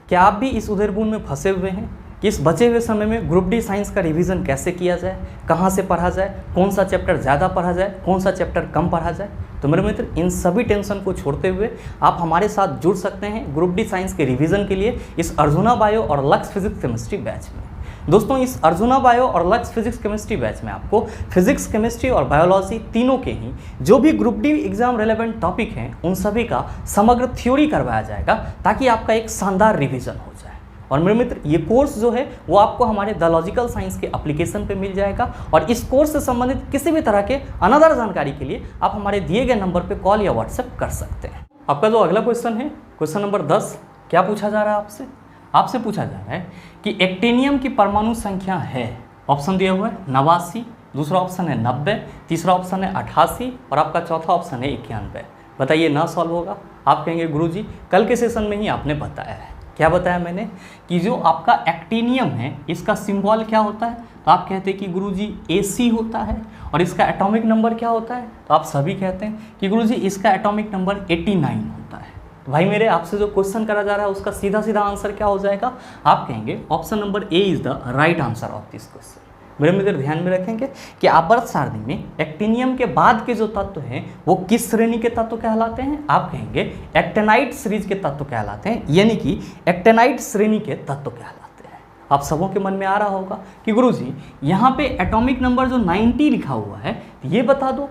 क्या आप भी इस उधेड़बुन में फंसे हुए हैं कि इस बचे हुए समय में ग्रुप डी साइंस का रिवीजन कैसे किया जाए, कहाँ से पढ़ा जाए, कौन सा चैप्टर ज़्यादा पढ़ा जाए, कौन सा चैप्टर कम पढ़ा जाए। तो मेरे मित्र इन सभी टेंशन को छोड़ते हुए आप हमारे साथ जुड़ सकते हैं ग्रुप डी साइंस के रिवीजन के लिए इस अर्जुना बायो और लक्स फिजिक्स केमिस्ट्री बैच में। दोस्तों इस अर्जुना बायो और लक्स फिजिक्स केमिस्ट्री बैच में आपको फिजिक्स, केमिस्ट्री और बायोलॉजी तीनों के ही जो भी group D exam relevant topic हैं उन सभी का समग्र थ्योरी करवाया जाएगा ताकि आपका एक शानदार रिवीजन हो जाए। और मेरे मित्र ये कोर्स जो है वो आपको हमारे द लॉजिकल साइंस के एप्लीकेशन पे मिल जाएगा। और इस कोर्स से संबंधित किसी भी तरह के अनदर जानकारी के लिए आप हमारे दिए गए नंबर पे कॉल या व्हाट्सएप कर सकते हैं। आपका जो अगला क्वेश्चन है, क्वेश्चन नंबर 10, क्या पूछा जा रहा है आपसे? आपसे पूछा जा रहा है कि एक्टिनियम की परमाणु संख्या है, ऑप्शन दिया हुआ है 89, दूसरा ऑप्शन है 90, तीसरा ऑप्शन है 88 और आपका चौथा ऑप्शन है 91। बताइए ना सॉल्व होगा? आप कहेंगे गुरुजी कल के सेशन में ही आपने बताया है। क्या बताया मैंने कि जो आपका एक्टिनियम है इसका सिंबल क्या होता है, तो आप कहते हैं कि गुरुजी AC होता है। और इसका एटॉमिक नंबर क्या होता है, तो आप सभी कहते हैं कि गुरुजी इसका एटॉमिक नंबर 89 होता है। तो भाई मेरे आपसे जो क्वेश्चन करा जा रहा है उसका सीधा सीधा आंसर क्या हो जाएगा, आप कहेंगे option number A is the right answer of this question. मेरे मित्र ध्यान में रखेंगे कि आवर्त सारणी में एक्टिनियम के बाद के जो तत्व हैं वो किस श्रेणी के तत्व कहलाते हैं, आप कहेंगे एक्टेनाइट सीरीज के तत्व कहलाते हैं, यानी कि एक्टेनाइट श्रेणी के तत्व कहलाते हैं। आप सबों के मन में आ रहा होगा कि गुरुजी यहाँ पे एटॉमिक नंबर जो 90 लिखा हुआ है ये बता दो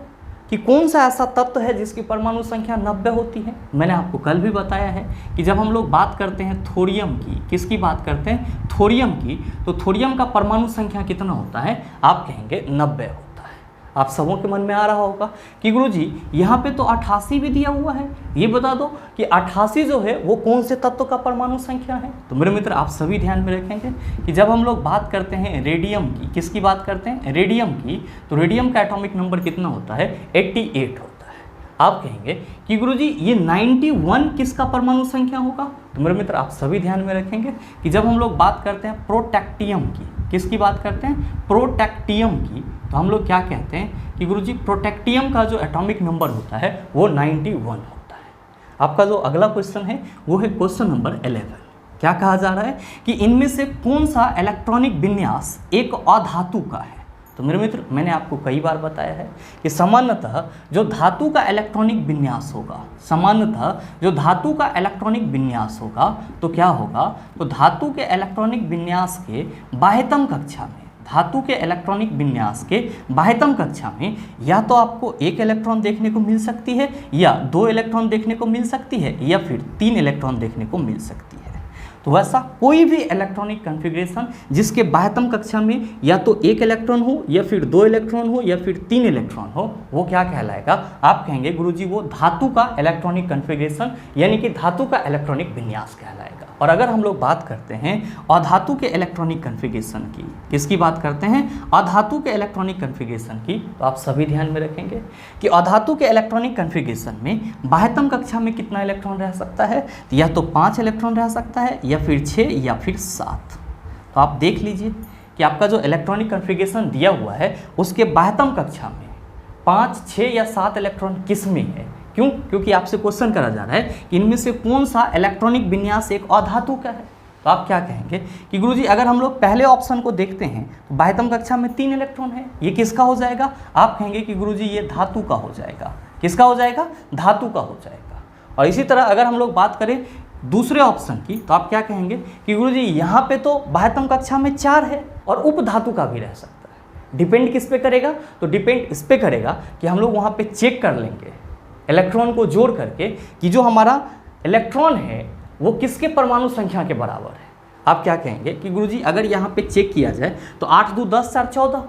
कि कौन सा ऐसा तत्व है जिसकी परमाणु संख्या 90 होती है। मैंने आपको कल भी बताया है कि जब हम लोग बात करते हैं थोरियम की, किसकी बात करते हैं, थोरियम की, तो थोरियम का परमाणु संख्या कितना होता है, आप कहेंगे 90 होता है। आप सबों के मन में आ रहा होगा कि गुरुजी यहाँ पे तो 88 भी दिया हुआ है, ये बता दो कि 88 जो है वो कौन से तत्व का परमाणु संख्या है। तो मेरे मित्र आप सभी ध्यान में रखेंगे कि जब हम लोग बात करते हैं रेडियम की, किसकी बात करते हैं, रेडियम की, तो रेडियम का एटॉमिक नंबर कितना होता है, 88 होता है। आप कहेंगे कि गुरुजी ये 91 किसका परमाणु संख्या होगा। तो मेरे मित्र आप सभी ध्यान में रखेंगे कि जब हम लोग बात करते हैं प्रोटैक्टियम की, किसकी बात करते हैं, प्रोटैक्टियम की, तो हम लोग क्या कहते हैं कि गुरुजी प्रोटैक्टियम का जो एटॉमिक नंबर होता है वो 91 होता है। आपका जो अगला क्वेश्चन है वो है क्वेश्चन नंबर 11। क्या कहा जा रहा है कि इनमें से कौन सा इलेक्ट्रॉनिक विन्यास एक अधातु का है। तो मेरे मित्र मैंने आपको कई बार बताया है कि सामान्यतः जो धातु का इलेक्ट्रॉनिक विन्यास होगा, सामान्यतः जो धातु का इलेक्ट्रॉनिक विन्यास होगा तो क्या होगा, तो धातु के इलेक्ट्रॉनिक विन्यास के बाह्यतम कक्षा में, धातु के इलेक्ट्रॉनिक विन्यास के बाह्यतम कक्षा में या तो आपको एक इलेक्ट्रॉन देखने को मिल सकती है, या 2 इलेक्ट्रॉन देखने को मिल सकती है, या फिर 3 इलेक्ट्रॉन देखने को मिल सकती है। तो वैसा कोई भी इलेक्ट्रॉनिक कॉन्फ़िगरेशन जिसके बाह्यतम कक्षा में या तो एक इलेक्ट्रॉन हो, या फिर 2 इलेक्ट्रॉन हो, या फिर 3 इलेक्ट्रॉन हो, वो क्या कहलाएगा, आप कहेंगे गुरुजी वो धातु का इलेक्ट्रॉनिक कॉन्फ़िगरेशन यानी कि धातु का इलेक्ट्रॉनिक विन्यास कहलाएगा। और अगर हम लोग बात करते हैं अधातु के इलेक्ट्रॉनिक कॉन्फ़िगरेशन की, किसकी बात करते हैं, अधातु के इलेक्ट्रॉनिक कॉन्फ़िगरेशन की, तो आप सभी ध्यान में रखेंगे कि अधातु के इलेक्ट्रॉनिक कॉन्फ़िगरेशन में बाह्यतम कक्षा में कितना इलेक्ट्रॉन रह सकता है, या तो 5 इलेक्ट्रॉन रह सकता है, या फिर 6, या फिर 7। तो आप देख लीजिए कि आपका जो इलेक्ट्रॉनिक कॉन्फ़िगरेशन दिया हुआ है उसके बाह्यतम कक्षा में 5, 6 या 7 इलेक्ट्रॉन किस में है। क्यों, क्योंकि आपसे क्वेश्चन करा जा रहा है कि इनमें से कौन सा इलेक्ट्रॉनिक विन्यास एक अधातु का है। तो आप क्या कहेंगे कि गुरुजी अगर हम लोग पहले ऑप्शन को देखते हैं तो बाह्यतम कक्षा में 3 इलेक्ट्रॉन है, ये किसका हो जाएगा, आप कहेंगे कि गुरुजी ये धातु का हो जाएगा। किसका हो जाएगा, धातु का हो जाएगा। और इसी तरह अगर हम लोग बात करें दूसरे ऑप्शन की, तो आप क्या कहेंगे कि गुरुजी यहाँ पे तो बाह्यतम कक्षा में 4 है और उप धातु का भी रह सकता है। डिपेंड किस पे करेगा, तो डिपेंड इस पे करेगा कि हम लोग वहाँ पे चेक कर लेंगे इलेक्ट्रॉन को जोड़ करके कि जो हमारा इलेक्ट्रॉन है वो किसके परमाणु संख्या के बराबर है। आप क्या कहेंगे कि गुरुजी अगर यहाँ पे चेक किया जाए तो 8 दूनी 10 4 14,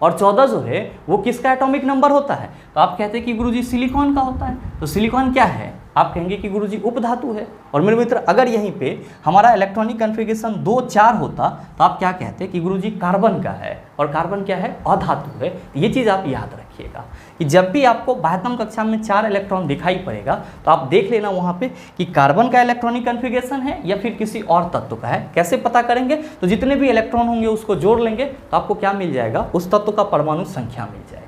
और 14 जो है वो किसका एटॉमिक नंबर होता है, तो आप कहते हैं कि गुरुजी सिलिकॉन का होता है। तो सिलिकॉन क्या है, आप कहेंगे कि गुरुजी उपधातु है। और मेरे मित्र अगर यहीं पे हमारा इलेक्ट्रॉनिक कॉन्फ़िगरेशन 2 4 होता तो आप क्या कहते कि गुरुजी कार्बन का है, और कार्बन क्या है, अधातु है। ये चीज़ आप याद रखिएगा कि जब भी आपको बाह्यतम कक्षा में 4 इलेक्ट्रॉन दिखाई पड़ेगा तो आप देख लेना वहाँ पे कि कार्बन का इलेक्ट्रॉनिक कॉन्फ़िगरेशन है या फिर किसी और तत्व का है। कैसे पता करेंगे, तो जितने भी इलेक्ट्रॉन होंगे उसको जोड़ लेंगे तो आपको क्या मिल जाएगा, उस तत्व का परमाणु संख्या मिल जाएगा।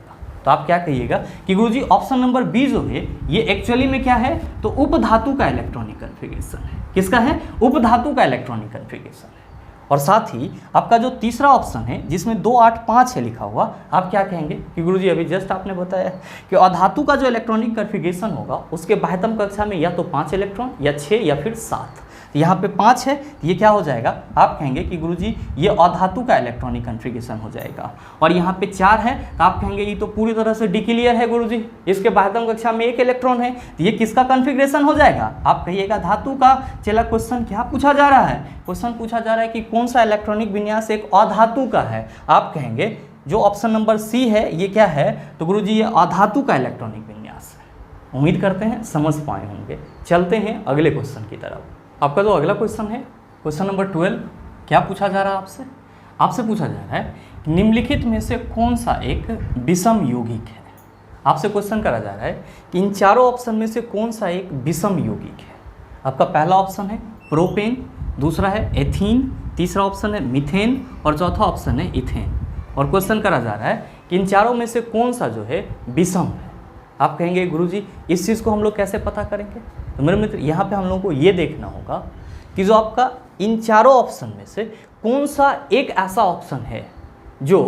तो आप क्या कहिएगा कि गुरुजी ऑप्शन नंबर बी जो है ये एक्चुअली में क्या है, तो उपधातु का इलेक्ट्रॉनिक कॉन्फ़िगरेशन है। किसका है, उपधातु का इलेक्ट्रॉनिक कॉन्फ़िगरेशन है। और साथ ही आपका जो तीसरा ऑप्शन है जिसमें 2 8 5 है लिखा हुआ, आप क्या कहेंगे कि गुरुजी अभी जस्ट आपने बताया कि अधातु का जो इलेक्ट्रॉनिक कॉन्फ़िगरेशन होगा उसके बाह्यतम कक्षा में या तो 5 इलेक्ट्रॉन या 6 या फिर 7। तो यहाँ पे 5 है तो ये क्या हो जाएगा, आप कहेंगे कि गुरुजी ये अधातु का इलेक्ट्रॉनिक कॉन्फ़िगरेशन हो जाएगा। और यहाँ पे 4 है तो आप कहेंगे ये तो पूरी तरह से डिक्लियर है गुरुजी, इसके बाह्यतम कक्षा में 1 इलेक्ट्रॉन है, तो ये किसका कॉन्फ़िगरेशन हो जाएगा, आप कहिएगा धातु का। चला क्वेश्चन क्या पूछा जा रहा है, क्वेश्चन पूछा जा रहा है कि कौन सा इलेक्ट्रॉनिक विन्यास एक अधातु का है। आप कहेंगे जो ऑप्शन नंबर सी है ये क्या है, तो गुरुजी ये अधातु का इलेक्ट्रॉनिक विन्यास है। उम्मीद करते हैं समझ पाए होंगे। चलते हैं अगले क्वेश्चन की तरफ। आपका जो अगला क्वेश्चन है क्वेश्चन नंबर 12, क्या पूछा जा रहा है आपसे, आपसे पूछा जा रहा है कि निम्नलिखित में से कौन सा एक विषम यौगिक है। आपसे क्वेश्चन करा जा रहा है कि इन चारों ऑप्शन में से कौन सा एक विषम यौगिक है। आपका पहला ऑप्शन है प्रोपेन, दूसरा है एथीन, तीसरा ऑप्शन है मीथेन और चौथा ऑप्शन है इथेन। और क्वेश्चन करा जा रहा है कि इन चारों में से कौन सा जो है विषम है। आप कहेंगे गुरुजी इस चीज़ को हम लोग कैसे पता करेंगे, तो मेरे मित्र यहाँ पे हम लोगों को ये देखना होगा कि जो आपका इन चारों ऑप्शन में से कौन सा एक ऐसा ऑप्शन है जो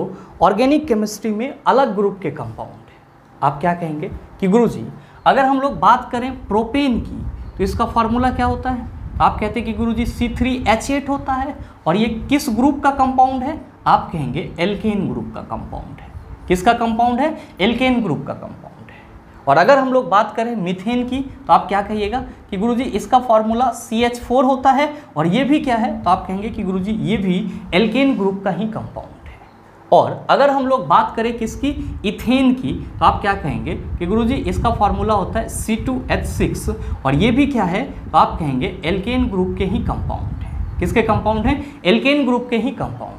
ऑर्गेनिक केमिस्ट्री में अलग ग्रुप के कंपाउंड है। आप क्या कहेंगे कि गुरुजी अगर हम लोग बात करें प्रोपेन की तो इसका फार्मूला क्या होता है, आप कहते हैं कि गुरुजी C3H8 होता है। और ये किस ग्रुप का कंपाउंड है, आप कहेंगे एल्केन ग्रुप का कंपाउंड है। किसका कंपाउंड है, एल्केन ग्रुप का कंपाउंड है। और अगर हम लोग बात करें मीथेन की तो आप क्या कहिएगा कि गुरुजी इसका फॉर्मूला CH4 होता है और ये भी क्या है, तो आप कहेंगे कि गुरुजी ये भी एल्केन ग्रुप का ही कंपाउंड है। और अगर हम लोग बात करें किसकी, इथेन की, तो आप क्या कहेंगे कि गुरुजी इसका फॉर्मूला होता है C2H6 और ये भी क्या है, तो आप कहेंगे एल्केन ग्रुप के ही कंपाउंड है। किसके कंपाउंड है, एल्केन ग्रुप के ही कंपाउंड।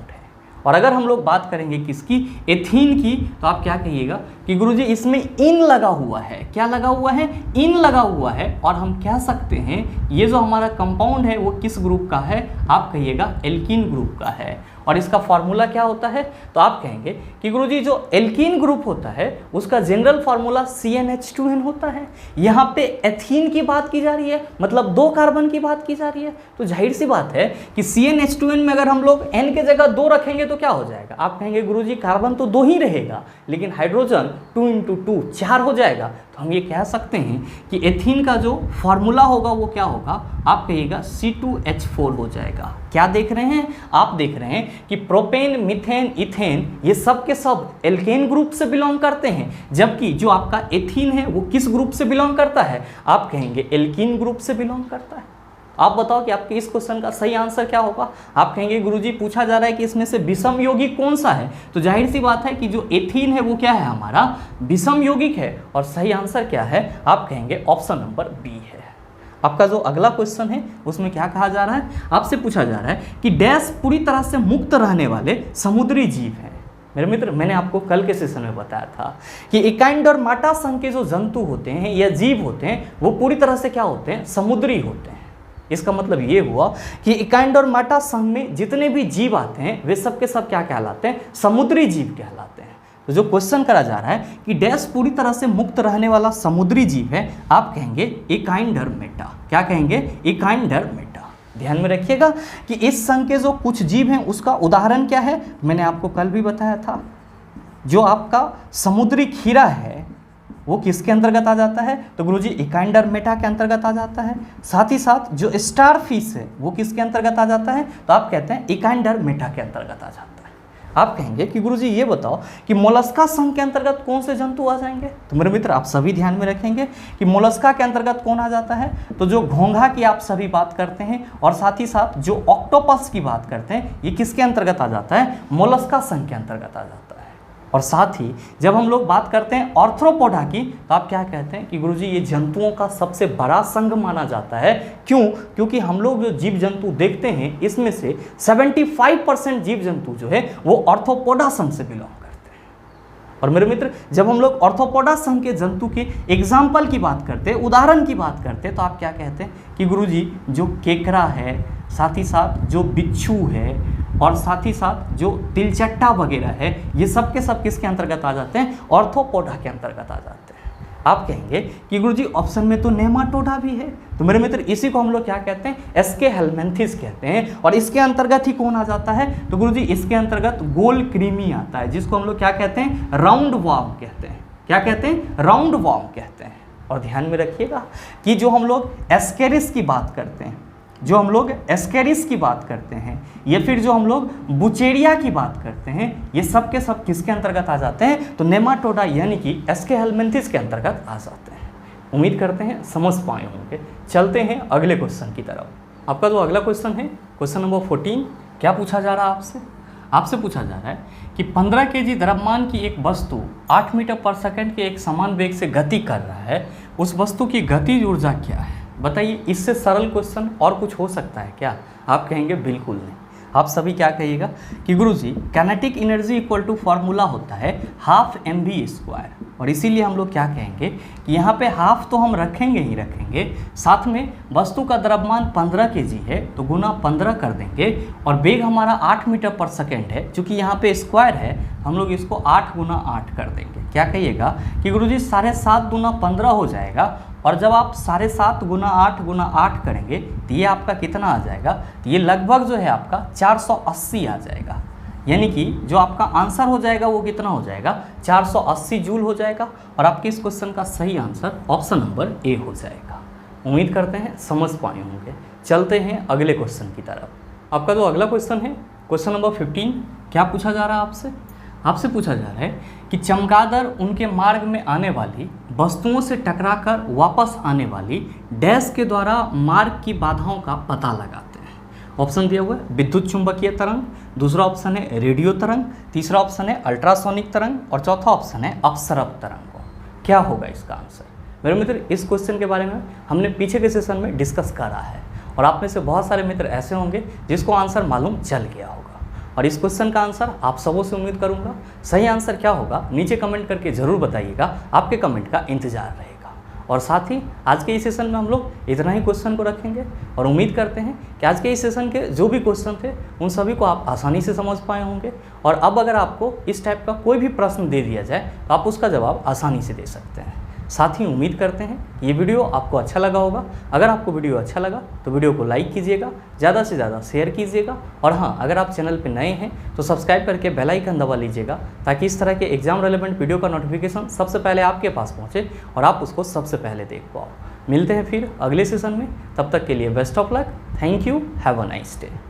और अगर हम लोग बात करेंगे किसकी, एथीन की, तो आप क्या कहिएगा कि गुरुजी इसमें इन लगा हुआ है। क्या लगा हुआ है, इन लगा हुआ है। और हम कह सकते हैं ये जो हमारा कंपाउंड है वो किस ग्रुप का है, आप कहिएगा एल्कीन ग्रुप का है। और इसका फॉर्मूला क्या होता है, तो आप कहेंगे कि गुरुजी जो एल्कीन ग्रुप होता है उसका जनरल फॉर्मूला CnH2n होता है। यहाँ पे एथीन की बात की जा रही है, मतलब 2 कार्बन की बात की जा रही है, तो जाहिर सी बात है कि CnH2n में अगर हम लोग n के जगह 2 रखेंगे तो क्या हो जाएगा, आप कहेंगे गुरुजी कार्बन तो 2 ही रहेगा लेकिन हाइड्रोजन 2 × 2 4 हो जाएगा। तो हम ये कह सकते हैं कि एथीन का जो फॉर्मूला होगा वो क्या होगा, आप कहिएगा C2H4 हो जाएगा। क्या देख रहे हैं, आप देख रहे हैं कि प्रोपेन, मीथेन, इथेन ये सब के सब एल्केन ग्रुप से बिलोंग करते हैं, जबकि जो आपका एथीन है वो किस ग्रुप से बिलोंग करता है, आप कहेंगे एल्कीन ग्रुप से बिलोंग करता है। आप बताओ कि आपके इस क्वेश्चन का सही आंसर क्या होगा। आप कहेंगे गुरुजी पूछा जा रहा है कि इसमें से विषम यौगिक कौन सा है, तो जाहिर सी बात है कि जो एथीन है वो क्या है, हमारा विषम यौगिक है। और सही आंसर क्या है, आप कहेंगे ऑप्शन नंबर बी है। आपका जो अगला क्वेश्चन है उसमें क्या कहा जा रहा है, आपसे पूछा जा रहा है कि डैश पूरी तरह से मुक्त रहने वाले समुद्री जीव हैं। मेरे मित्र, मैंने आपको कल के सेशन में बताया था कि इकाइंड और माटा संघ के जो जंतु होते हैं या जीव होते हैं वो पूरी तरह से क्या होते हैं, समुद्री होते हैं। इसका मतलब ये हुआ कि इकाइंड और माटा संघ में जितने भी जीव आते हैं वे सब के सब क्या कहलाते हैं, समुद्री जीव कहलाते हैं। तो जो क्वेश्चन करा जा रहा है कि डैश पूरी तरह से मुक्त रहने वाला समुद्री जीव है, आप कहेंगे इकाइंडरमेटा। क्या कहेंगे, इकाइंडरमेटा। ध्यान में रखिएगा कि इस संघ के जो कुछ जीव हैं उसका उदाहरण क्या है, मैंने आपको कल भी बताया था। जो आपका समुद्री खीरा है वो किसके अंतर्गत आ जाता है, तो गुरुजी इकाइंडरमेटा के अंतर्गत आ जाता है। साथ ही साथ जो स्टार फिश है वो किसके अंतर्गत आ जाता है, तो आप कहते हैं इकाइंडरमेटा के अंतर्गत आ जाता है। आप कहेंगे कि गुरुजी ये बताओ कि मोलस्का संघ के अंतर्गत कौन से जंतु आ जाएंगे, तो मेरे मित्र आप सभी ध्यान में रखेंगे कि मोलस्का के अंतर्गत कौन आ जाता है, तो जो घोंघा की आप सभी बात करते हैं और साथ ही साथ जो ऑक्टोपस की बात करते हैं ये किसके अंतर्गत आ जाता है, मोलस्का संघ के अंतर्गत आ जाता है। और साथ ही जब हम लोग बात करते हैं आर्थ्रोपोडा की, तो आप क्या कहते हैं कि गुरुजी ये जंतुओं का सबसे बड़ा संघ माना जाता है। क्यों, क्योंकि हम लोग जो जीव जंतु देखते हैं इसमें से 75% जीव जंतु जो है वो आर्थ्रोपोडा संघ से बिलोंग करते हैं। और मेरे मित्र, जब हम लोग आर्थ्रोपोडा संघ के जंतु के एग्जाम्पल की बात करते हैं, उदाहरण की बात करते हैं, तो आप क्या कहते हैं कि गुरुजी जो केकड़ा है, साथ ही साथ जो बिच्छू है और साथ ही साथ जो तिलचट्टा वगैरह है ये सब के सब किसके अंतर्गत आ जाते हैं, आर्थ्रोपोडा के अंतर्गत आ जाते हैं। आप कहेंगे कि गुरुजी ऑप्शन में तो नेमाटोडा भी है, तो मेरे मित्र इसी को हम लोग क्या कहते हैं, एस्के हेलमेंथिस कहते हैं। और इसके अंतर्गत ही कौन आ जाता है, तो गुरुजी इसके अंतर्गत गोल कृमि आता है, जिसको हम लोग क्या कहते हैं, राउंड वॉर्म कहते हैं। क्या कहते हैं, राउंड वॉर्म कहते हैं। और ध्यान में रखिएगा कि जो हम लोग एस्केरिस की बात करते हैं, जो हम लोग एस्केरिस की बात करते हैं या फिर जो हम लोग बुचेरिया की बात करते हैं, ये सब के सब किसके अंतर्गत आ जाते हैं, तो नेमाटोडा यानी कि एस्के हेलमेंथिस के अंतर्गत आ जाते हैं। उम्मीद करते हैं समझ पाए होंगे। चलते हैं अगले क्वेश्चन की तरफ। आपका जो अगला क्वेश्चन है, क्वेश्चन नंबर 14, क्या पूछा जा रहा है आपसे, आपसे पूछा जा रहा है कि 15 kg द्रव्यमान की एक वस्तु 8 मीटर पर सेकंड के एक समान वेग से गति कर रहा है, उस वस्तु की गतिज ऊर्जा क्या है, बताइए। इससे सरल क्वेश्चन और कुछ हो सकता है क्या, आप कहेंगे बिल्कुल नहीं। आप सभी क्या कहिएगा कि गुरुजी kinetic energy equal to formula होता है ½ mv²। और इसीलिए हम लोग क्या कहेंगे कि यहाँ पे हाफ तो हम रखेंगे ही रखेंगे, साथ में वस्तु का द्रव्यमान 15 kg है तो गुना 15 कर देंगे और वेग हमारा 8 मीटर पर सेकेंड है, चूँकि यहाँ पे स्क्वायर है हम लोग इसको 8 × 8 कर देंगे। क्या कहिएगा कि गुरुजी 7.5 × 15 हो जाएगा। और जब आप 7.5 × 8 × 8 करेंगे तो ये आपका कितना आ जाएगा, तो ये लगभग जो है आपका 480 आ जाएगा। यानी कि जो आपका आंसर हो जाएगा वो कितना हो जाएगा, 480 जूल हो जाएगा। और आपके इस क्वेश्चन का सही आंसर ऑप्शन नंबर ए हो जाएगा। उम्मीद करते हैं समझ पाए होंगे। चलते हैं अगले क्वेश्चन की तरफ। आपका जो अगला क्वेश्चन है, क्वेश्चन नंबर 15, क्या पूछा जा रहा है आपसे, आपसे पूछा जा रहा है कि चमगादड़ उनके मार्ग में आने वाली वस्तुओं से टकराकर वापस आने वाली डैश के द्वारा मार्ग की बाधाओं का पता लगाते हैं। ऑप्शन दिया हुआ है विद्युत चुंबकीय तरंग, दूसरा ऑप्शन है रेडियो तरंग, तीसरा ऑप्शन है अल्ट्रासोनिक तरंग और चौथा ऑप्शन है अपसरप तरंग। क्या होगा इसका आंसर? मेरे मित्र, इस क्वेश्चन के बारे में हमने पीछे के सेशन में डिस्कस करा है और आप में से बहुत सारे मित्र ऐसे होंगे जिसको आंसर मालूम चल गया होगा। और इस क्वेश्चन का आंसर आप सबों से उम्मीद करूंगा सही आंसर क्या होगा नीचे कमेंट करके ज़रूर बताइएगा, आपके कमेंट का इंतजार रहेगा। और साथ ही आज के इस सेशन में हम लोग इतना ही क्वेश्चन को रखेंगे और उम्मीद करते हैं कि आज के इस सेशन के जो भी क्वेश्चन थे उन सभी को आप आसानी से समझ पाए होंगे। और अब अगर आपको इस टाइप का कोई भी प्रश्न दे दिया जाए तो आप उसका जवाब आसानी से दे सकते हैं। साथ ही उम्मीद करते हैं ये वीडियो आपको अच्छा लगा होगा। अगर आपको वीडियो अच्छा लगा तो वीडियो को लाइक कीजिएगा, ज़्यादा से ज़्यादा शेयर कीजिएगा और हाँ, अगर आप चैनल पर नए हैं तो सब्सक्राइब करके बेल आइकन दबा लीजिएगा ताकि इस तरह के एग्जाम रेलेवेंट वीडियो का नोटिफिकेशन सबसे पहले आपके पास पहुँचे और आप उसको सबसे पहले देख पाओ। मिलते हैं फिर अगले सेशन में, तब तक के लिए best of luck. Thank you, have a nice day.